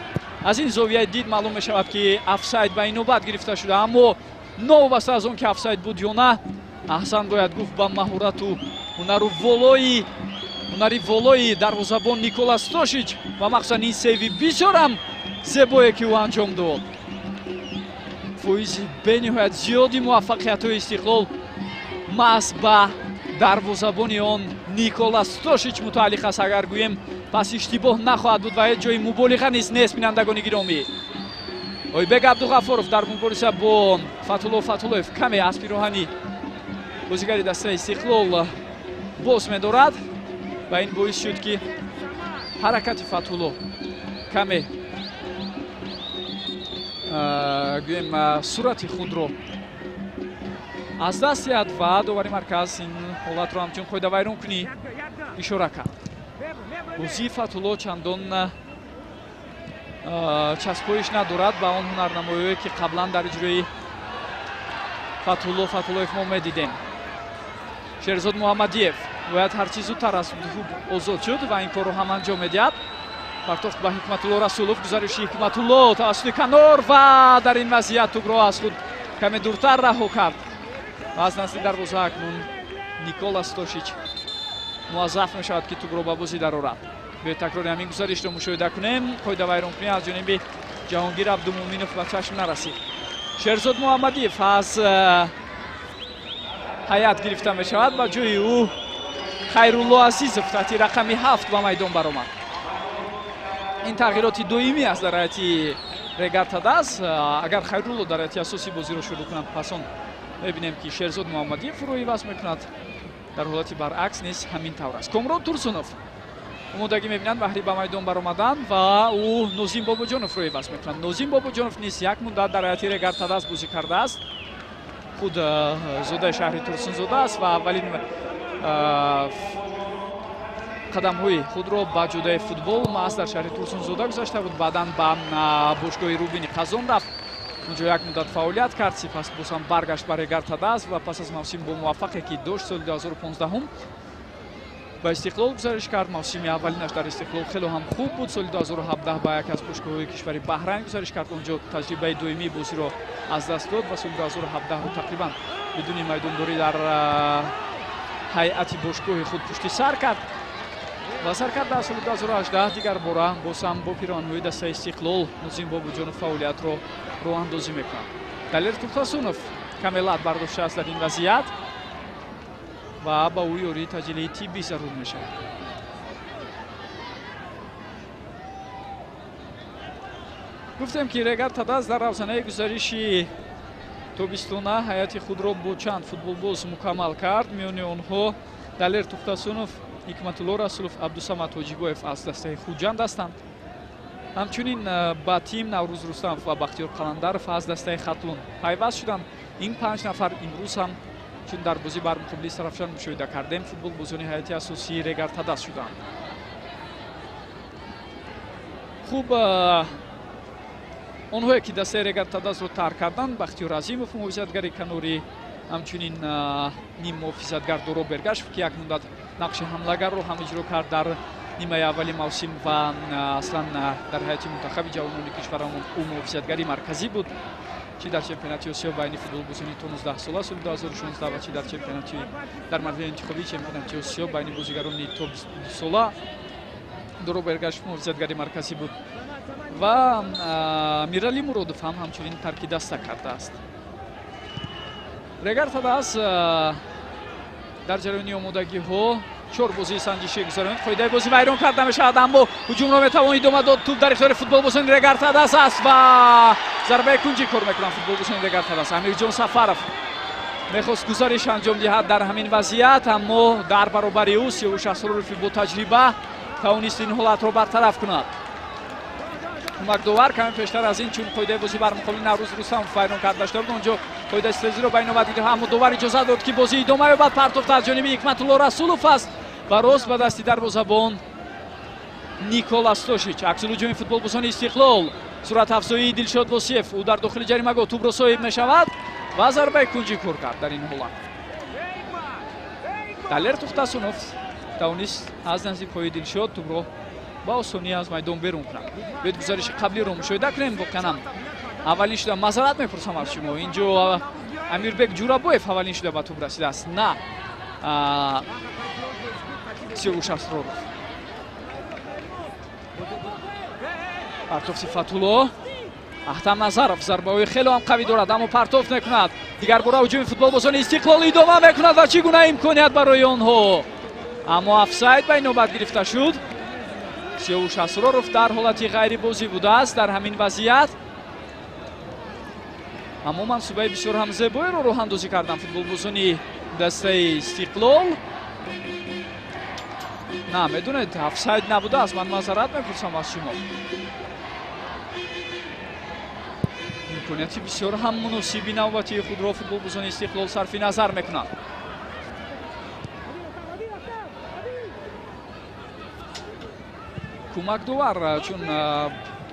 [SPEAKER 1] аз ин зовияи дид маълум мешавад ки офсайд ба ин нобат гирифта шуда, аммо новобаста аз он ки офсайд буд ё на, аҳсан бояд гуфт ба маҳорату ҳунари волои дарвозабон Николас Стошич ва махсусан ин сейви бисёрам зебое ки ӯ анҷом дод. фоизи бениҳоят зиёди муваффақиятҳои Истиқлол маҳз ба дарвозабони он Николас Стошич мутааллиқ аст. агар гӯем пас иштибоҳ нахоҳад буд ва ҳеҷ ҷои муболиға низ нест. бинандагони гиромӣ, Ойбек Абдуғафоров дар мубориза бо Фатҳуллоев каме аз пироҳани бозигари дастаи Истиқлол боз медорад ва ин боис шуд ки ҳаракати Фатҳулло каме гӯем сурати худро аз даст диҳад ва довари марказ ин ҳолатро ҳамчун қоида вайрон кунӣ ишора кард. бозии Фатҳулло чандон часпоиш надорад ба он ҳунарнамоиҳое ки қаблан дар иҷрои Фатҳуллоев мо медидем. Шерзод Муҳаммадиев бояд ҳарчи зудтар аз хуб озод шуд ва ин корро ҳам анҷом медиҳад. партофт ба Ҳикматулло Расулов, гузариши Ҳикматулло тавассути канор ва дар ин вазъият тӯбро аз худ каме дуртар раҳо кард аз насли дарвоза акнун Никола Стошич муаззаф мешавад ки тӯбро ба бозӣ дарорад. به تکرار همین گزارش رو مشاهده کنیم. پایده ویران کنی از جانب جهانگیر عبدالمومنوف و چشم نرسید. شهرزاد محمدیف از حیات گرفته می شود و جوی او خیرالله عزیزов تحت رقم 7 به میدان برآمد. این تغییرات دومی است در حیات رگارتاد است. اگر خیرالله در حیات اساسی بازی رو شروع کنند پس آن ببینیم که شهرزاد محمدیف روی واسه میکند. در حالت برعکس نیست همین طور است. کامران تورسونوف омодагӣ мебинанд баҳри ба майдон баромадан ва ӯ Нозим Бобоҷонов рои вас мекунад. Нозим Бобоҷонов низ як муддат дар ҳайати регартадаст бозӣ кардааст. худ зодаи шаҳри Турсунзода аст ва аввалин қадамҳои худро ба ҷодаи футбол маҳз дар шаҳри Турсунзода гузашта буд. баъдан ба бошгоҳи Рубини Қазон рафт. онҷо як муддат фаъолият кард. сипас бозам баргашт ба регартадаст ва пас аз мавсим бо муваффақе ки дошт соли 2015 با استقلال گزارش کرد. موسم اولینش در استقلال خیلی هم خوب بود. سال 2017 با یک از باشگاه‌های کشوری بحرین گزارش کرد. اونجا تجربه دومی بازی را از دست داد و سال 2017 رو تقریبا بدون میدانداری در هیئت باشگاه خود پشت سر کرد. و سرکرد در سال 2018 دیگر باره بازم با پیرانهای دسته استقلال نظیم بابوجانوف فعالیت را راه اندازی میکند. دلیر توختاسونوف کاملا برداشته است در این وضعیت و با او یاری تجلی تیبی ضرور میشه. گفتم که رگارتاد در روزانه گزارشی تابستانه حیات خود را با چند فوتبال باز مکمل کرد. میان آنها دلیر توختاسونوف، حکمتالله رسولوف، عبدالصمد حاجیگویف از دسته خوجند هستند. همچنین با تیم نوروز رستمов و بختیار قلندرов از دسته خطلون پیوست شدند. این 5 نفر امروز هم چون در بازی بر مقابل سرافشان مشاهده کردیم فوتبال بازیکن هیئت اساسی رگارتاد شدند. خوب آنهایی که دسته رگارتاد رو ترک کردند بختیار عظیمов محافظتگری کناری، همچنین نیم محافظتگر دورو برگشت که یک مدت نقش حمله‌گر رو هم اجرا کرد در نیمه اولی موسم و اصلا در هیئت منتخب جوانان کشورمون او محافظتگری مرکزی بود. چی در چمپیونات آسیا بین فوتبال بازیکن 15 ساله سال 2016 و چی در چمپیونات در مرحله انتخابی چمپیونات آسیا بین بازیگران تا 20 ساله دورو برگشت محافظتگری مرکزی بود و میرالی مرادوف هم همچنین ترک دسته کرده است. رگارتاد در جریان آمادگی ها 4 بازی سنجشی گذراند. قاعده بازی ویران کرده می شود اما هجوم را می توانید ادامه داد. توپ در اختیار فوتبال بازیکن رگارتاد است و ضربه کنجی کار میکنند فوتبال بازیکن رگارتاد است. امیرجان سفرов میخواست گزارش انجام دهد در همین وضعیت اما در برابر او سیاوش اسرارов با تجربه توانست این حالت را برطرف کند. کمک‌داور کمی پیشتر از این چون قاعده بازی بر مقابل نوروز رستمov ویران کرده شده بود اونجا قاعده استرزی رو بین آورد اما داور اجازه داد که بازی ادامه یابد. پرتافت از جانب حکمتالله رسولوف است و راست به دستی دروازه‌بان نیکولا ستوشیچ. عکس‌الهجوم فوتبال بازیکن استقلال سرعت افزایی دلشاد واسیف او در داخل جریمه‌گاه توپ را صاحب می‌شود و ضربه کنجی کار کرد در این حالت. دلیر توختاسونوف توانست از نزدیک‌های دلشاد توپ را با آسانی از میدان بیرون کند. باید گزارش قبلی رو مشاهده کنیم. واقعا اولین شده معذرت میپرسم از شما اینجا امیربek جورابویف اولین شده به توپ رسیده است نه سیاوش اسرارov. پرتوف صفت‌الله احتم نظرов ضربه‌های خیلی هم قوی دارد اما پرتوف نکند. دیگر بار هجوم فوتبال بازیکن استقلال ادامه میکند و چگونه امکانیت برای آنها اما افساید به نوبت گرفته شد. سیاوش اسرارov در حالت غیر بازی بوده است در همین وضعیت. اما منصوبه بسیار هم زیبایی رو راه اندازی کردن فوتبال بازیکن دسته استقلال. نه میدونید افساید نبوده است. من معذرت میپرسم از شما. امکانیت بسیار هم مناسبی نوبتی خود را فوتبال بازیکن استقلال صرف نظر میکنند. کمک‌داور چون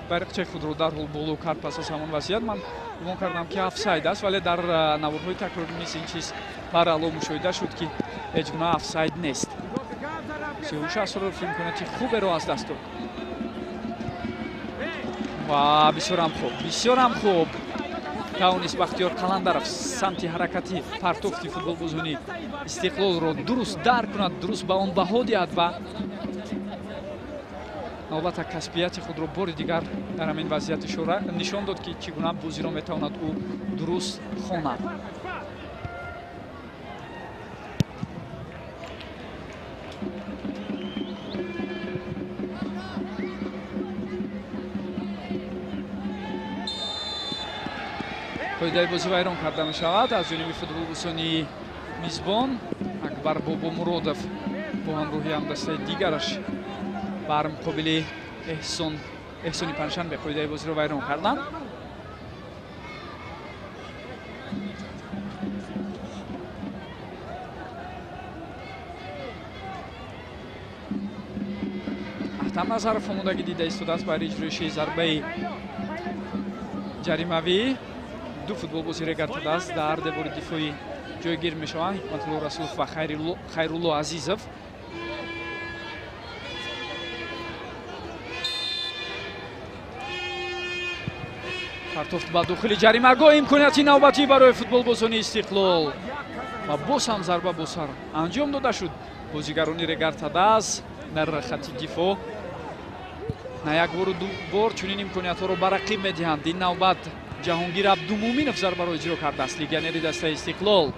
[SPEAKER 1] برقچه خود رو در حال بولو کرد پس از همان وضعیت من گمان کردم که افساید است ولی در نوارهای تکراری نیست این چیز برعلا مشاهده شد که هیچ گونه افساید نیست. سیاوش اسرارov امکانیت خوب رو از دست داد و بسیار هم خوب тавонист Бахтиёр Қаландаров самти ҳаракати партофти футболбозони Истиқлолро дуруст дарк кунад, дуруст ба он баҳо диҳад ва албатта касбияти худро бори дигар дар ҳамин вазъият нишон дод ки чӣ гуна бозиро метавонад ӯ дуруст хонад. қоидаи бозӣ вайрон карда мешавад аз ҷониби футболбозони мизбон. Акбар Бобомуродов бо ҳамроҳи ҳамдастаи дигараш бар муқобили эҳсони панҷшанбе қоидаи бозиро вайрон карданд. аҳтам Назаров омодагӣ дида истодааст барои иҷроиши зарбаи ҷаримавӣ. ду футболбози регартадаст дар девори дифоӣ ҷойгир мешаванд Ҳикматулло Расулов ва Хайрулло Азизов. партофт ба дохили ҷаримагоҳ, имконияти навбатӣ барои футболбозони Истиқлол ва боз ҳам зарба бо сар анҷом дода шуд. бозигарони регартадаст дар хатти дифоъ на як бору ду бор чунин имкониятҳоро ба рақиб медиҳанд. ин навбат Ҷаҳонгир Абдумуминов зарбаро иҷро кардааст, легионери дастаи Истиқлол.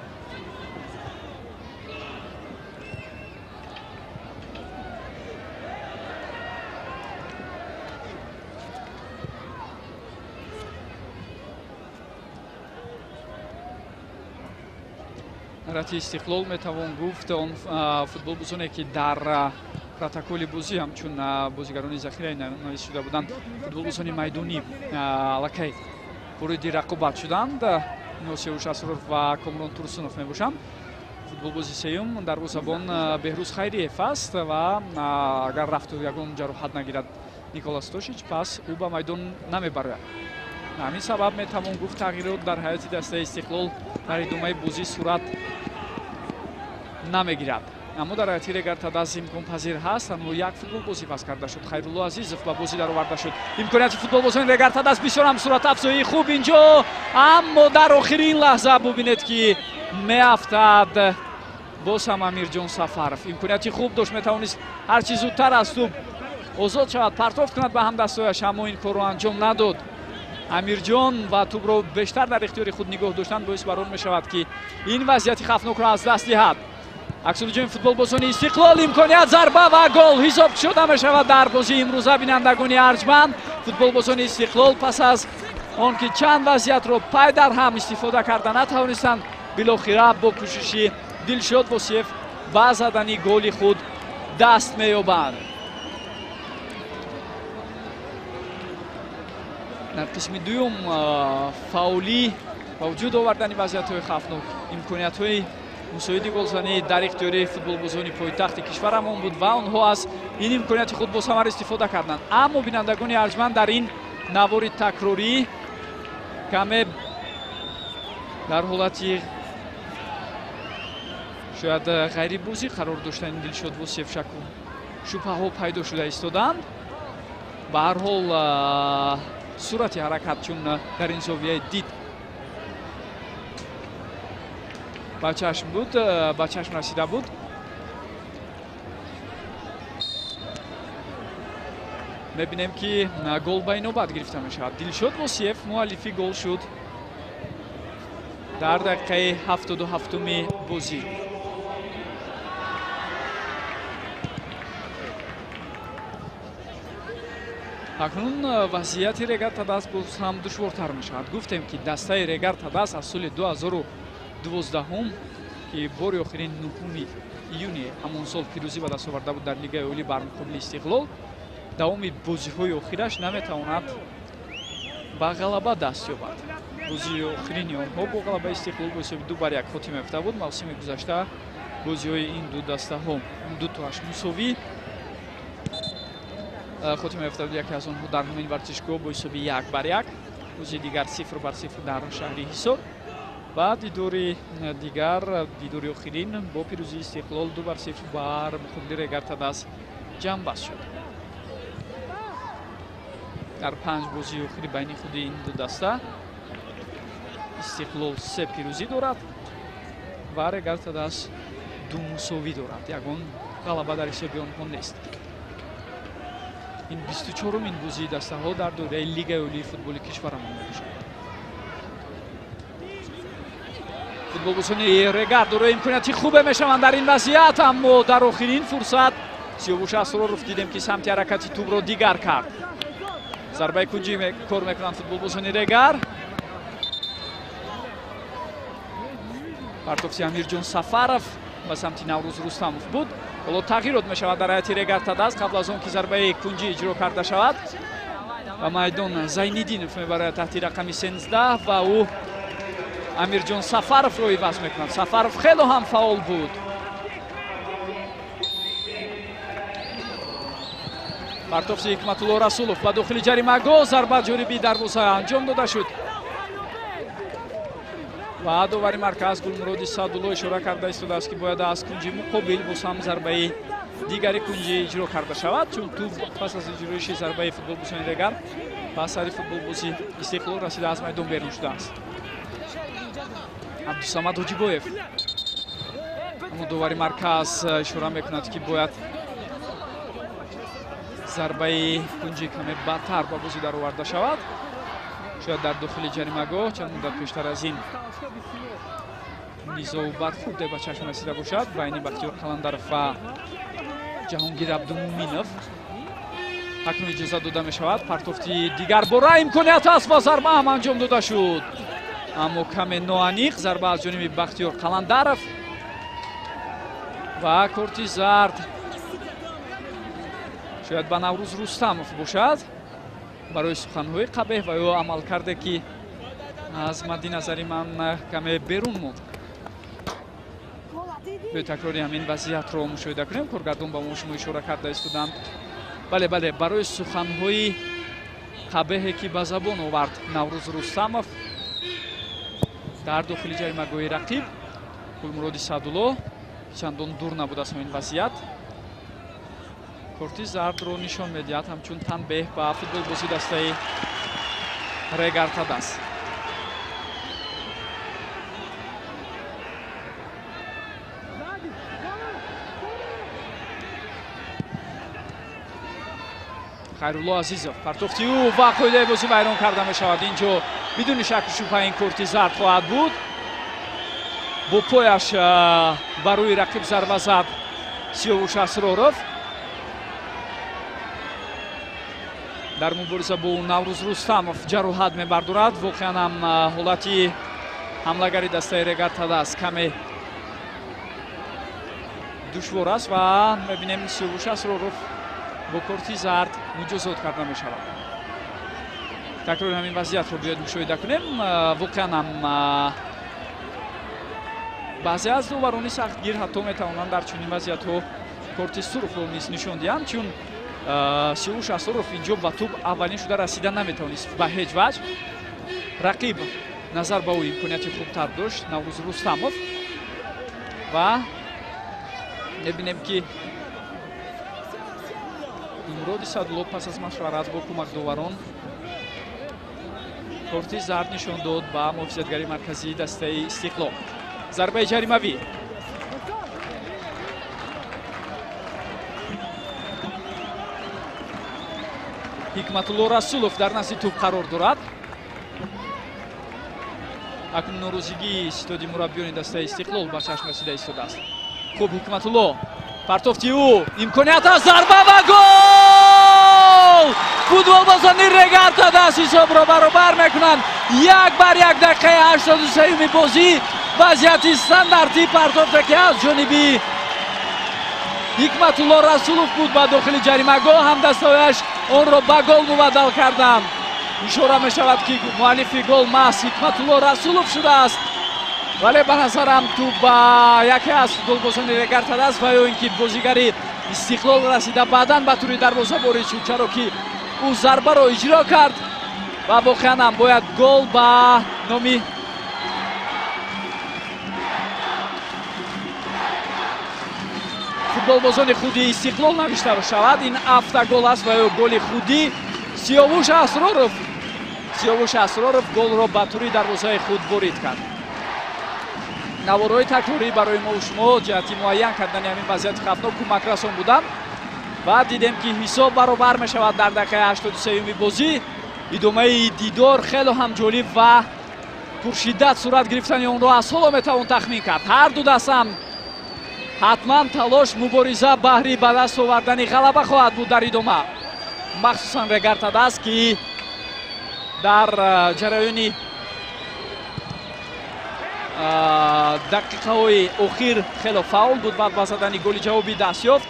[SPEAKER 1] рати Истиқлол метавон гуфт он футболбозоне ки дар протоколи бозӣ ҳамчун бозигарони захираи навист шуда буданд, футболбозони майдонӣ аллакай вориди рақобат шуданд. Носируш Асроров ва Комрон Турсунов мебошанд. футболбози сеюм дарвозабон Беҳрӯз Хайриев аст ва агар рафту ягон ҷароҳат нагирад Николас Тошич, пас ӯ ба майдон намебарояд. ҳамин сабаб метавон гуфт тағйирот дар ҳайати дастаи Истиқлол дар идомаи бозӣ сурат намегирад. аммо дар ҳайати регартадаст имконпазир ҳаст. танҳо як футболбозӣ пас карда шуд. Хайрулло Азизов ба бозӣ дароварда шуд. имконияти футболбозони регартадаст бисёр ҳам суратафзоии хуб инҷо, аммо дар охирин лаҳза бубинед ки меафтад боз ҳам Амирҷон Сафаров. имконияти хуб дошт, метавонист ҳарчи зудтар аз тӯб озод шавад, партофт кунад ба ҳамдастҳояш, аммо ин корро анҷом надод. Амирҷон ва тӯбро бештар дар ихтиёри худ нигоҳ доштан боис бар он мешавад ки ин вазъияти хафнокро аз даст диҳад. аксулуҷои футболбозони Истиқлол, имконият зарба ва гол ҳисоб шуда мешавад дар бозии имрӯза. бинандагони арҷманд, футболбозони Истиқлол пас аз он ки чанд вазъиятро пай дар ҳам истифода карда натавонистанд, билохира бо кӯшиши Дилшод Восиев ба задани голи худ даст меёбанд. дар қисми дуюм фаулӣ ба вуҷуд овардани вазъиятҳои хафнок, имкониятҳои мусоиди голзанӣ дар ихтиёри футболбозони пойтахти кишвар ҳамон буд ва онҳо аз ин имконияти худ бо самар истифода карданд. аммо бинандагони арҷманд дар ин навори такрорӣ каме дар ҳолати шояд ғайрибозӣ қарор доштани Дилшод Восиев шаку шубҳаҳо пайдо шуда истоданд. ба ҳар ҳол сурати ҳаракат чун дар ин зовияи дид ба чашм расида буд. мебинем ки гол ба инобат гирифта мешавад. Дилшод Восиев муаллифи гол шуд дар дақиқаи 77-уми бозӣ. акнун вазъияти регартадаст боз ҳам душвортар мешавад. гуфтем ки дастаи регартадаст аз соли 2012 ки бори охирин 9 июни ҳамон сол пирӯзӣ ба даст оварда буд дар лигаи олӣ бар муқобили Истиқлол, давоми бозиҳои охираш наметавонад ба ғалаба даст ёбад. бозии охирини онҳо бо ғалабаи Истиқлол бо ҳисоби 2-1 хотим ёфта буд. мавсими гузашта бозиҳои ин ду дастаҳо дутоаш мусовӣ хотима ёфта буд. яке аз онҳо дар ҳамин варзишгоҳ бо ҳисоби 1-1, бозии дигар 0-0 дар шаҳри Ҳисор. ва дидори дигар, дидори охирин бо пирӯзии Истиқлол 2-0 бар муқобили регартадаст ҷамъбаст шуд. дар 5 бозии охири байни худи ин ду даста истиқлол 3 пирӯзӣ дорад ва Регарта Даст 2 мусовӣ дорад. Ягон ғалаба дар ҳисоби онҳо нест. ин 24-умин бозии дастаҳо дар дораи Лигаи олии футболи кишварамон мебошад. футболбозони Регар дорои имконияти хубе мешаванд дар ин вазъият, аммо дар охирин фурсат Сиёвуш Асроров дидем ки самти ҳаракати тӯбро дигар кард. зарбаи кунҷӣ кор мекунанд футболбозони Регар. партовти Амирҷон Сафаров ба самти Наврӯз Рустамов буд. ҳоло тағйирот мешавад дар ҳайати Регарта Даст қабл аз он ки зарбаи кунҷӣ иҷро карда шавад. ба майдон Зайниддинов мебарад таҳти рақами 13 ва ӯ Амирҷон Сафаровро иваз мекунад. Сафаров хело ҳам фаъол буд. партовти Ҳикматулло Расулов ба дохили ҷаримагоҳ зарба ҷониби дарвоза анҷом дода шуд. ва довари марказ Гулмуроди Саъдулло ишора карда истодааст ки бояд аз кунҷи муқобил боз ҳам зарбаи дигари кунҷӣ иҷро карда шавад, чун тӯб пас аз иҷроиши зарбаи футболбозони Регар ба асари футболбози Истиқлол расида аз майдон берун шудааст. Абдусамад Ҳоҷибоев, аммо довари марказ ишора мекунад ки бояд зарбаи кунҷӣ каме бадтар ба бозӣ дароварда шавад. шояд дар дохили ҷаримагоҳ чанд муддат пештар аз ин низоу бархурде ба чашм расида бошад байни Бахтиёр Қаландаров ва Ҷаҳонгир Абдумуминов. акнун иҷоза дода мешавад. партовти дигар бора имконият аст ва зарба ҳам анҷом дода шуд, аммо каме ноаниқ. зарба аз ҷониби Бахтиёр Қаландаров ва корти зард шояд ба Наврӯз Рустамов бошад барои суханҳои қабеҳ ва ё амал карде ки аз мадди назари ман каме берун монд. бе такрори ҳамин вазъиятро мушоҳида кунем. коргардон ба мо шумо ишора карда истоданд. бале барои суханҳои қабеҳе ки ба забон овард Наврӯз Рустамов дар дохили ҷаримагоҳи рақиб Гулмуроди Саъдулло чандон дур набудааст ҳамин вазъият. корти зардро нишон медиҳад ҳамчун танбеҳ ба футболбози дастаи Регарта Даст. Хайрулло Азизов, партовти ӯ ва қоидаи бозӣ вайрон карда мешавад. инҷо бидуни шакку шубҳа ин корти зард хоҳад буд. бо пояш ба рӯи рақиб зарба зад Сиёвуш Асроров. дар мубориза бо Наврӯз Рустамов ҷароҳат мебардорад. воқеан ҳам ҳолати ҳамлагари дастаи Регарта Даст каме душвор аст ва мебинем Сиёвуш Асроров бо корти зард муҷозот карда мешавад. такрори ҳамин вазъиятро биёед мушоҳида кунем. воқеан ҳам баъзе аз доварони сахтгир ҳатто метавонанд дар чунин вазъиятҳо корти сурхро низ нишон диҳанд, чун Сиёвуш Асроров инҷо ба тӯб аввалин шуда расида наметавонист ба ҳеҷ ваҷ. рақиб назар ба ӯ имконияти хубтар дошт Наврӯз Рустамов ва мебинем ки Гулмуроди Саъдулло пас аз машварат бо кӯмакдоварон корти зард нишон дод ба муҳофизатгари марказии дастаи Истиқлол. зарбаи ҷаримавӣ. Ҳикматулло Расулов дар назди тӯб қарор дорад. акнун норӯзигии ситоди мураббиёни дастаи Истиқлол ба чашм расида истодааст. хуб, Ҳикматулло, партовти ӯ имконият аст, зарба ва гол! футболбозони Регарта Даст ҳисобро баробар мекунанд. 1-1 дақиқаи 83-юми бозӣ. вазъияти стандарти партовте ки аз ҷониби Ҳикматулло Расулов буд ба дохили ҷаримагоҳ ҳамдастҳояш онро ба гол мубаддал карданд. ишора мешавад ки муаллифи гол маҳз Ҳикматулло Расулов шудааст, вале ба назарам тӯб ба яке аз футболбозони Регарта Даст ва ё ин ки бозигари Истиқлол расида баъдан ба тӯри дарвозаборӣ шуд, чаро ки ӯ зарбаро иҷро кард ва воқеан ҳам бояд гол ба номи футболбозони худи Истиқлол навишта шавад. ин 7 гол аст ва ё голи худи Сиёвуш Асроров. Сиёвуш Асроров голро ба тури дарвозаи худ ворид кард. Наворои такрорӣ барои мо шумо ҷиҳати муайян кардани ҳамин вазъияти хавфнок кӯмакрасон буданд. Баъд дидем ки ҳисоб баробар мешавад дар дақиқаи 83-юми бозӣ. идомаи дидор хеле ҳам ҷолиб ва пуршиддат сурат гирифтани онро аз ҳоло метавон тахмин кард. Ҳар ду дастам ҳатман талош мубориза баҳри ба даст овардани ғалаба хоҳад буд дар идома. махсусан Регартадаст ки дар ҷараёни дақиқаҳои охир хеле фаъол буд. баъд ба задани голи ҷавобӣ даст ёфт.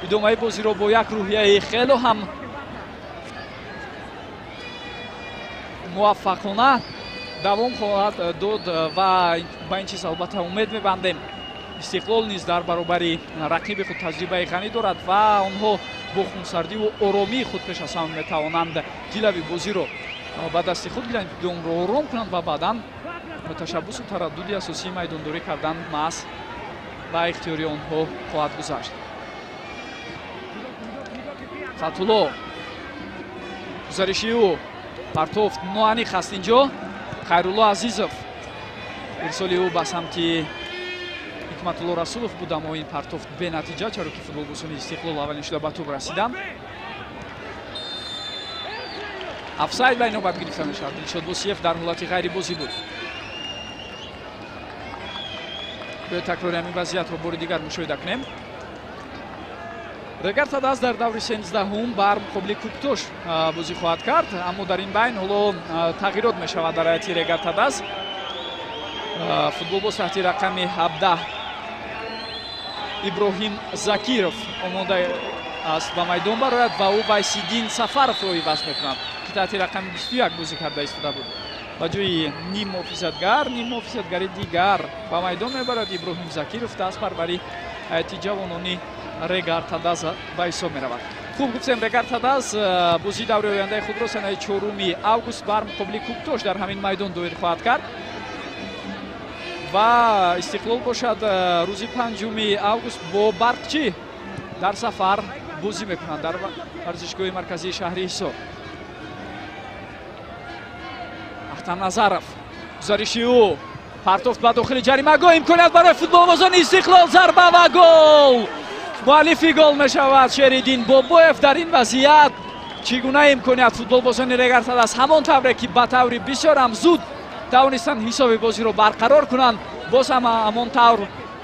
[SPEAKER 1] идомаи бозиро бо як рӯҳияи хеле ҳам муваффақона давом хоҳад дод ва ба ин чиз албатта умед мебандем. истиқлол низ дар баробари рақиби худ таҷрибаи ғанӣ дорад ва онҳо бо хунсардиву оромии худ пеш аз ҳама метавонанд дилави бозиро ба дасти худ гиранд, онро ором кунанд ва баъдан ташаббусу тараддуди асосии майдондорӣ кардан маҳз ба ихтиёри онҳо хоҳад гузашт. Фатулло гузариши ӯ партофт ноаниқ аст инҷо. Хайрулло Азизов ирсоли ӯ ба самти Ҳикматулло Расулов буд, аммо ин партофт бенатиҷа, чаро ки футболбозони Истиқлол аввалин шуда ба тӯб расиданд. офсайд ба инобат гирифта мешавад. Дилшод Босиев дар ҳолати ғайрибозӣ буд. бояд такрори ҳамин вазъиятро бори дигар мушоҳида кунем. Регартадаст дар даври 13-ум бар муқобили Куктош бозӣ хоҳад кард, аммо дар ин байн ҳоло тағйирот мешавад дар ҳайати Регартадаст. футболбоз таҳти рақами 17 Иброҳим Закиров омода аст ба майдон барояд ва ӯ Вайсиддин Сафаровро иваз мекунад, ки таҳти рақами 21 бозӣ карда истода буд. ба ҷои ним муҳофизатгари дигар ба майдон мебарад Иброҳим Закиров. дастпарвари ҳайати ҷавонони Регартадаст ба ҳисоб меравад. хуб гуфтем, Регартадаст бозии даври ояндаи худро санаи 4 август бар муқобили Куктош дар ҳамин майдон доир хоҳад кард ва Истиқлол бошад рӯзи 5 август бо Барқчӣ дар сафар бозӣ мекунанд дар варзишгоҳи марказии шаҳри Ҳисор. Ахтамназаров гузариши ӯ партофт ба дохили ҷаримагоҳ, имконият барои футболбозони Истиқлол, зарба ва гол. муаллифи гол мешавад Шеридин Бобоев. дар ин вазъият чӣ гуна имконият футболбозони Регартадаст ҳамон тавре ки ба таври бисёр ҳам зуд тавонистанд ҳисоби бозиро барқарор кунанд, боз ҳам ҳамон тавр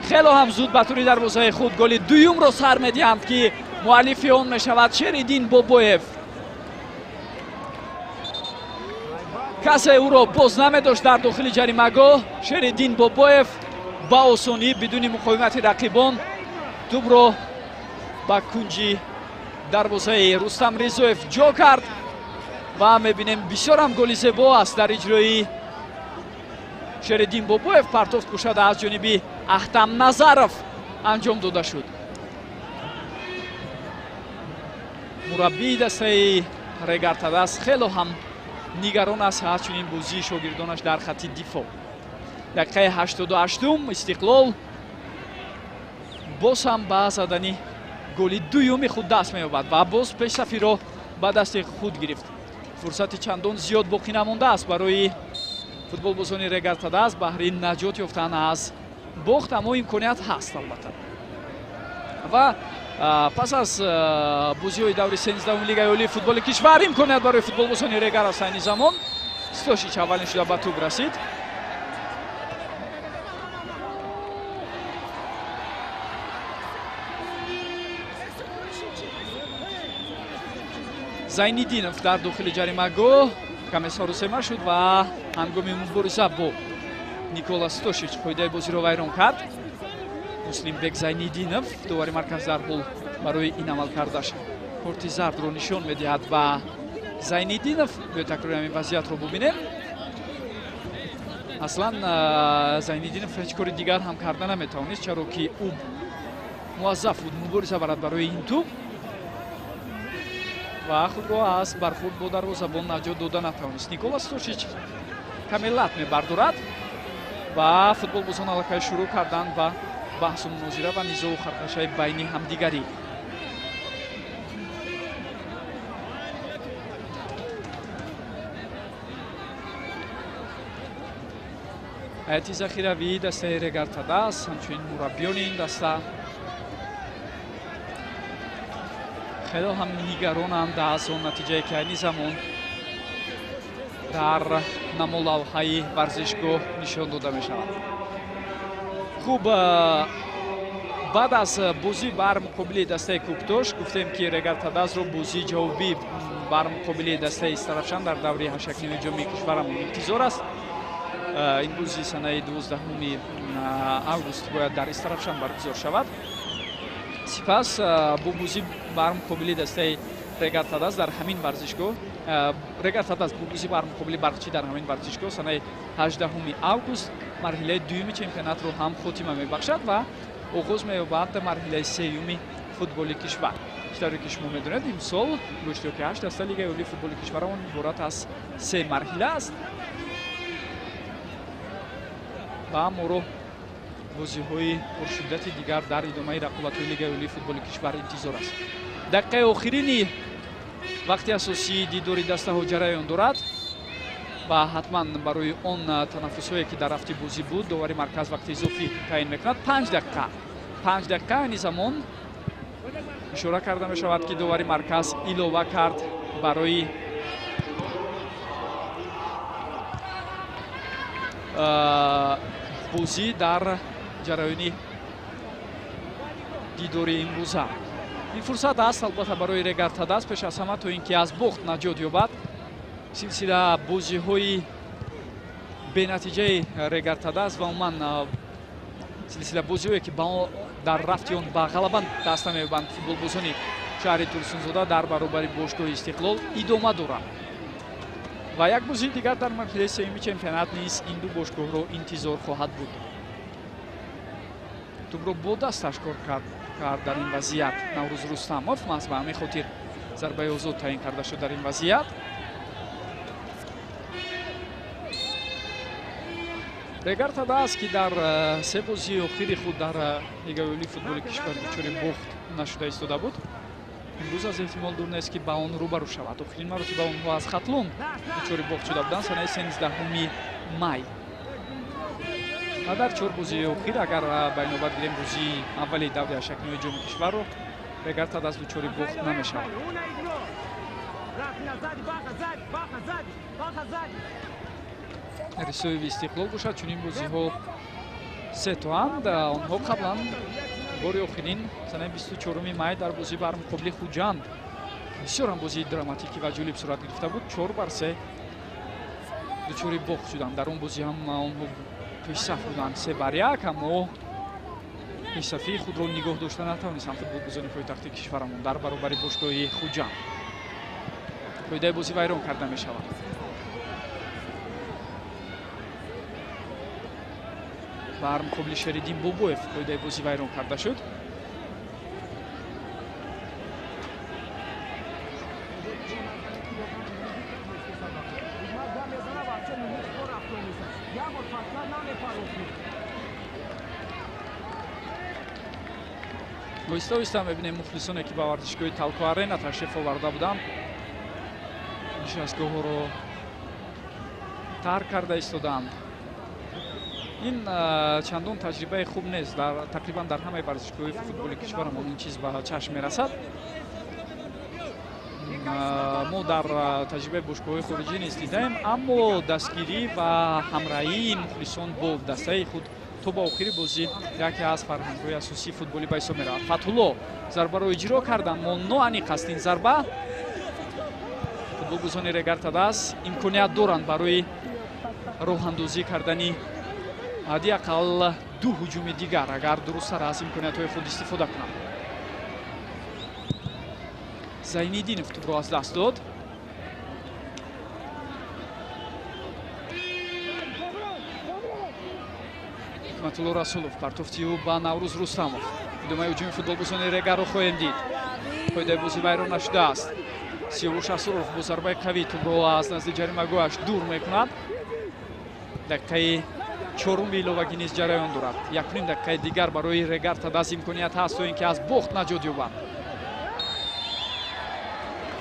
[SPEAKER 1] хеле ҳам зуд ба тури дарвозаи худ голи дуюмро сар медиҳанд ки муаллифи он мешавад Шеридин Бобоев. касе ӯро боз намедошт дар дохили ҷаримагоҳ. Шеридин Бобоев ба осонӣ бидуни муқовимати рақибон тӯбро ба кунҷи дарвозаи Рустам Резоев ҷо кард ва мебинем бисёр ҳам голи зебо аст дар иҷрои Шеридин Бобоев. партофт кушада аз ҷониби Ахтамназаров анҷом дода шуд. мураббии дастаи Регартадаст хеле ҳам нигарон аст ҳарчунин бозии шогирдонаш дар хатти дифоъ. дақиқаи 88-ум Истиқлол боз ҳам ба задани голи дуюми худ даст меёбад ва боз пешсафиро ба дасти худ гирифт. фурсати чандон зиёд боқӣ намондааст барои футболбозони Регартадаст баҳри наҷот ёфтан аз бохт, аммо имконият ҳаст албатта. ва пас аз бозиҳои даври 13-уми лигаи олии футболи кишвар имконият барои футболбозони Регар аз сайни замон. Стошич аввалин шуда ба тӯб расид. Зайниддинов дар дохили ҷаримагоҳ каме сарусема шуд ва ҳангоми мубориза бо Никола Стошич қоидаи бозиро вайрон кард. Муслимбек Зайниддинов дуввари марказ дар ҳол барои ин амалкардаш корти зардро нишон медиҳад ва Зайниддинов бояд такрори ҳамин вазъиятро бубинем. аслан Зайниддинов ҳеҷ кори дигар ҳам карда наметавонист, чаро ки ӯ муаззаф буд мубориза барад барои ин тӯб ва худро аз бархурд бо дарвозабон наҷот дода натавонист. Никола Стошич каме лат мебардорад ва футболбозон аллакай шурӯъ карданд ба баҳсу мунозира ва низоъу харкашаи байни ҳамдигарӣ. ҳайати захиравии дастаи Регартадаст, ҳамчунин мураббиёни ин даста хело ҳам нигаронанд аз он натиҷае ки айни замон дар намолавҳаи варзишгоҳ нишон дода мешавад. хуб, баъд аз бозӣ бар муқобили дастаи Кӯктош гуфтем ки Регартадастро бозии ҷавобӣ бар муқобили дастаи Истарафшан дар даври ҳаштакними ҷоми кишварамон интизор аст. ин бозӣ санаи 12 август бояд дар Истарафшан баргузор шавад. сипас бо бозӣ бар муқобили дастаи Регартадаст дар ҳамин варзишгоҳ Регартадаст бо бозӣ бар муқобили Барқчӣ дар ҳамин варзишгоҳ санаи 18 август марҳилаи дуюми чемпионатро ҳам хотима мебахшад ва оғоз меёбад марҳилаи сеюми футболи кишвар. читаре ки шумо медонед, имсол гӯштиёки 8 даста лигаи олии футболи кишварамон иборат аз 3 марҳила аст ва моро бозиҳои пуршиддати дигар дар идомаи рақобатҳои лигаи олии футболи кишвар интизор аст. дақиқаи охирини вақти асосии дидори дастаҳо ҷараён дорад ва ҳатман барои он танаффусҳое ки дар ҳафти бозӣ буд довари марказ вақти изофӣ таъин мекунад. 5 дақиқа айни замон ишора карда мешавад ки довари марказ илова кард барои бозӣ дар ҷараёни дидори имрӯза. ин фурсат аст албатта барои Регартадаст пеш аз ҳама то ин ки аз бохт наҷот ёбад. силсила бозиҳои бенатиҷаи Регартадаст ва умуман силсила бозиҳое ки дар рафти он ба ғалаба даста меёбанд футболбозони шаҳри Турсунзода дар баробари бошгоҳи Истиқлол идома дорад ва як бозии дигар дар марҳилаи сеюми чемпионат низ ин ду бошгоҳро интизор хоҳад буд. тубро бо дасташ кор кард дар ин вазият Наврӯз Рустамов маҳз ба ҳамин хотир зарбаи озод таъин карда шуд дар ин вазият. Регартадаст ки дар се бозии охири худ дар лигаи олии футболи кишвар дучори бохт нашуда истода буд, имрӯз аз эҳтимол дур нест ки ба он рӯбарӯ шавад. охирин маротиба онҳо аз Хатлон дучори бохт шуда буданд санаи 13 май. ва дар 4 бозии охир агар байнобар гирем бозии аввали даври ҳаштакними ҷоми кишварро Регартадаст дучори бохт намешавад. рисоеви Истиқлол бошад, чунин бозиҳо се тоанд. онҳо қаблан бори охирин санаи 24 май дар бозӣ бар муқобили Хуҷанд бисёрам бозии драматикӣ ва ҷолиб сурат гирифта буд. 4-3 дучори бохт шуданд. дар он бозӣ ҳам онҳо пешсаф буданд 3-1, аммо пешсафии худро нигоҳ дошта натавонистанд футболбозони пойтахти кишварамон дар баробари бошгоҳи Хуҷанд. қоидаи бозӣ вайрон карда мешавад. бар муқобили Шеридин Бобоев қоидаи бозӣ вайрон карда шуд. оҳиста оҳиста мебинем мухлисоне ки ба варзишгоҳи Талко Арена ташриф оварда буданд нишастгоҳҳоро тарк карда истодаанд. ин чандон таҷрибаи хуб нест. тақрибан дар ҳамаи варзишгоҳи футболи кишварамон ин чиз ба чашм мерасад. мо дар таҷрибаи бошгоҳҳои хориҷӣ низ дидаем, аммо дастгирӣ ва ҳамраҳии мухлисон бо дастаи худ то ба охири бозӣ яке аз фарҳангҳои асосии футболӣ ба ҳисоб меравад. Фатҳулло зарбаро иҷро карданд, мо ноаниқ аст ин зарба. футболбозони Регартадаст имконият доранд барои роҳандозӣ кардани ҳадди ақал 2 ҳуҷуми дигар, агар дурусттар аз имкониятҳои худ истифода кунанд. Зайниддинов тубро аз даст дод. Ҳикматулло Расулов партофти ӯ ба Наврӯз Рустамов. идомаи ҳуҷуми футболбозони Регарро хоҳем дид. қоидаи бозӣ вайрон нашудааст. Сиёвуш Асуров бо зарбаи қавӣ тубро аз назди ҷаримагоҳаш дур мекунад. дақиқаи 4 иловагӣ низ ҷараён дорад. 1 дақиқаи дигар барои Регартадаст имконият ҳаст то ин ки аз бохт наҷот ёбад.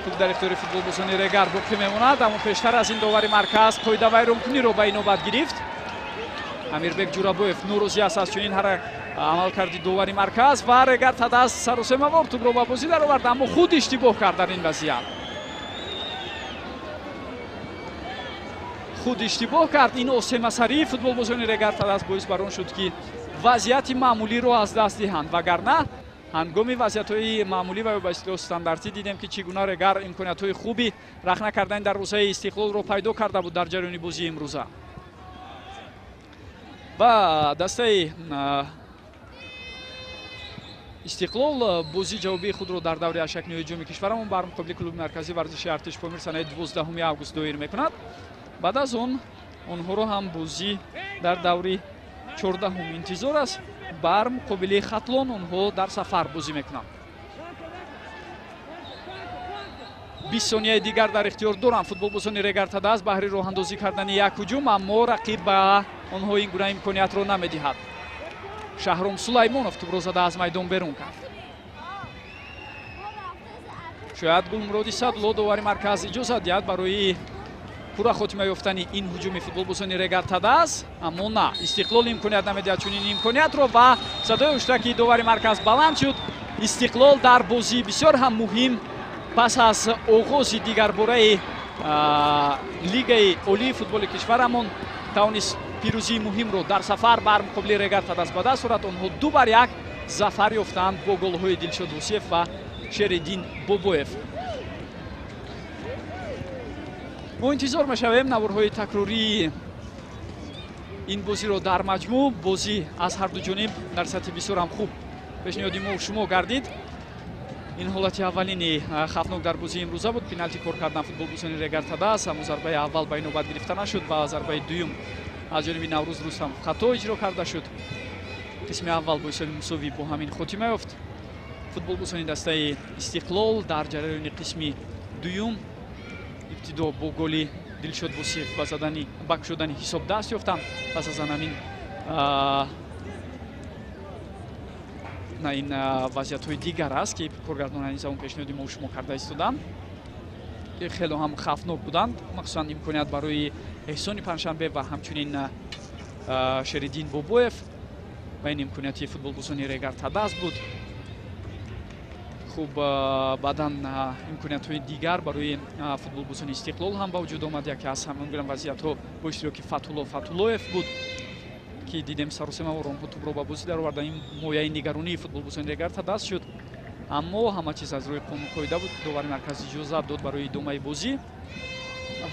[SPEAKER 1] туп дар ихтиёри футболбозони Регар боқӣ мемонад, аммо пештар аз ин довари марказ қоида вайронкуниро ба инобат гирифт. амирбек ҷурабоев нурӯзӣ аст аз чунин амалкарди дувари марказ ва Регар Тадас сарусемавор тӯбро ба бозӣ даровард, аммо худ иштибоҳ кард дар ин вазият. худ иштибоҳ кард. ин осемасарии футболбозони Регар Тадас боис бар он шуд ки вазъияти маъмулиро аз даст диҳанд, вагарна ҳангоми вазъиятҳои маъмулӣ ва ба истлоҳ стандартӣ дидем ки чӣ гуна Регар имкониятҳои хуби рахна кардани дарвозаи Истиқлолро пайдо карда буд дар ҷараёни бозии имрӯза. ва дастаи Истиқлол бозии ҷавобии худро дар даври ашакниҳои ҷоми кишварамон бар муқобили клуби марказии варзиши Артиш Помир санаи 12 август доир мекунад. баъд аз он онҳоро ҳам бозӣ дар даври 14 интизор аст. бар муқобили Хатлон онҳо дар сафар бозӣ мекунанд. 20 сонияи дигар дар ихтиёр доранд футболбозони Регар Тадас баҳри роҳандозӣ кардани як ҳуҷум, аммо рақиб ба онҳо ин гуна имкониятро намедиҳад. Шаҳром Сулаймонов тӯбро зада аз майдон берун кард. шояд Гулмуроди Садулло довари марказ иҷозат диҳад барои пурра хотима ёфтани ин ҳуҷуми футболбозони Регар Тадас, аммо на, Истиқлол имконият намедиҳад чунин имкониятро ва садои уштаки довари марказ баланд шуд. Истиқлол дар бозии бисёр ҳам муҳим пас аз оғози дигарбораи лигаи олии футболи кишварамон тавонист пирӯзии муҳимро дар сафар бар муқобили Регар Тадас ба даст орад. онҳо 2-1 зафар ёфтаанд бо голҳои Дилшод Восиев ва Шеридин Бобоев. мо интизор мешавем наворҳои такрории ин бозиро дар маҷмӯъ. бозӣ аз ҳарду ҷониб дар сатҳи бисёр ҳам хуб пешниҳоди мо шумо гардид. ин ҳолати аввалини хавфнок дар бозии имрӯза буд. пеналти кор кардан футболбозони Регар Тадас, аммо зарбаи аввал ба инобат гирифта нашуд ва зарбаи дуюм аз ҷониби Наврӯз Рустам хато иҷро карда шуд. қисми аввал бо ҳисоби мусовӣ бо ҳамин хотима ёфт. футболбозони дастаи Истиқлол дар ҷараёни қисми дуюм ибтидо бо голи Дилшод Восиев ба кушодани ҳисоб даст ёфтанд. пас аз ҳамин ин вазъиятҳои дигар аст ки коргардонани замон пешниҳоди мо шумо карда истоданд ки хело ҳам хавфнок буданд, махсусан имконият барои Эҳсони Паншанбе ва ҳамчунин Шеридин Бобоев ва ин имконияти футболбозони Регар Тадас буд. хуб баъдан имкониятҳои дигар барои футболбозони Истиқлол ҳам ба вуҷуд омад. яке аз ҳамон гуна вазъиятҳо бо иштироки Фатҳулло Фатҳуллоев буд ки дидем сарусемавор онҳо тӯбро ба бозӣ дароварда. ин мояи нигаронии футболбозони Регар Тадас шуд, аммо ҳама чиз аз рӯи қонунқоида буд. довари маркази иҷозат дод барои идомаи бозӣ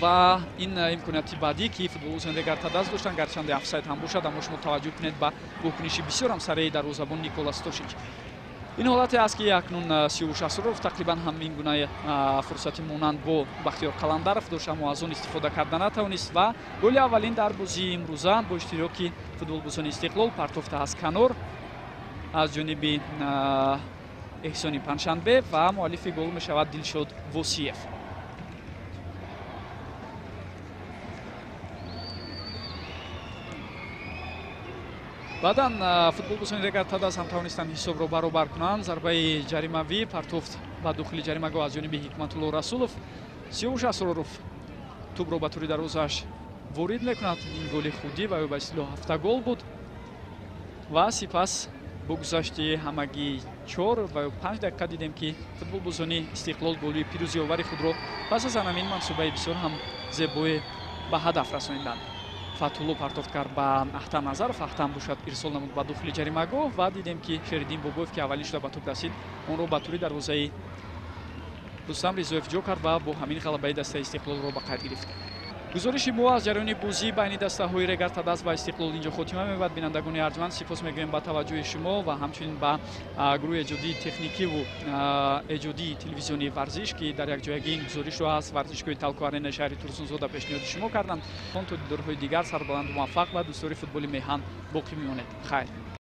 [SPEAKER 1] ва ин имконияти баъдӣ ки футболбозони Регар Тадас доштанд, гарчанде офсайд ҳам бошад, аммо шумо таваҷҷӯҳ кунед ба вокуниши бисёр ҳам сареи дарвозабон Никола Стошич. ин ҳолате аст ки акнун Сиёвуш Асроров тақрибан ҳамин гуна фурсати монанд бо Бахтиёр Қаландаров дошт, аммо аз он истифода карда натавонист ва голи аввалин дар бозии имрӯза бо иштироки футболбозони Истиқлол партофта аз канор аз ҷониби Эҳсони Паншанбе ва муаллифи гол мешавад Дилшод Восиев. баъдан футболбозони Регар Тадас ҳам тавонистанд ҳисобро баробар кунанд. зарбаи ҷаримавӣ партофт ба дохили ҷаримагоҳ аз ҷониби Ҳикматулло Расулов. Сиёвуш Асроров тӯбро ба тури дарвозааш ворид мекунад. ин голи худӣ ва ё ба истилоҳ ҳафта гол буд ва сипас бо гузашти ҳамагии 4 ва ё 5 дақиқа дидем ки футболбозони Истиқлол голи пирӯзиовари худро пас аз ҳамин мансубаи бисёр ҳам зебоӣ ба ҳадаф расонинданд. Фатҳулло партофт кард ба Ахтам Назаров. Ахтам бошад ирсол намуд ба дохили ҷаримагоҳ ва дидем ки Шеридин Бобоев ки аввалин шуда ба тӯб расид, онро ба тури дарвозаи Рустам Ризоев ҷо кард ва бо ҳамин ғалабаи дастаи Истиқлолро ба қайд гирифт. гузориши мо аз ҷараёни бозии байни дастаҳои Регар Тадас ва Истиқлол инҷо хотима меёбад. бинандагони арҷманд сипос мегӯем ба таваҷҷӯҳи шумо ва ҳамчунин ба гурӯҳи эҷодии техникиву эҷодии телевизионии варзиш ки дар якҷоягӣ ин гузоришро аз варзишгоҳи Талку Арена шаҳри Турсунзода пешниҳоди шумо карданд. то дидорҳои дигар сарбаланду муваффақ ва дӯстдори футболи меҳан боқӣ мемонед. хайр.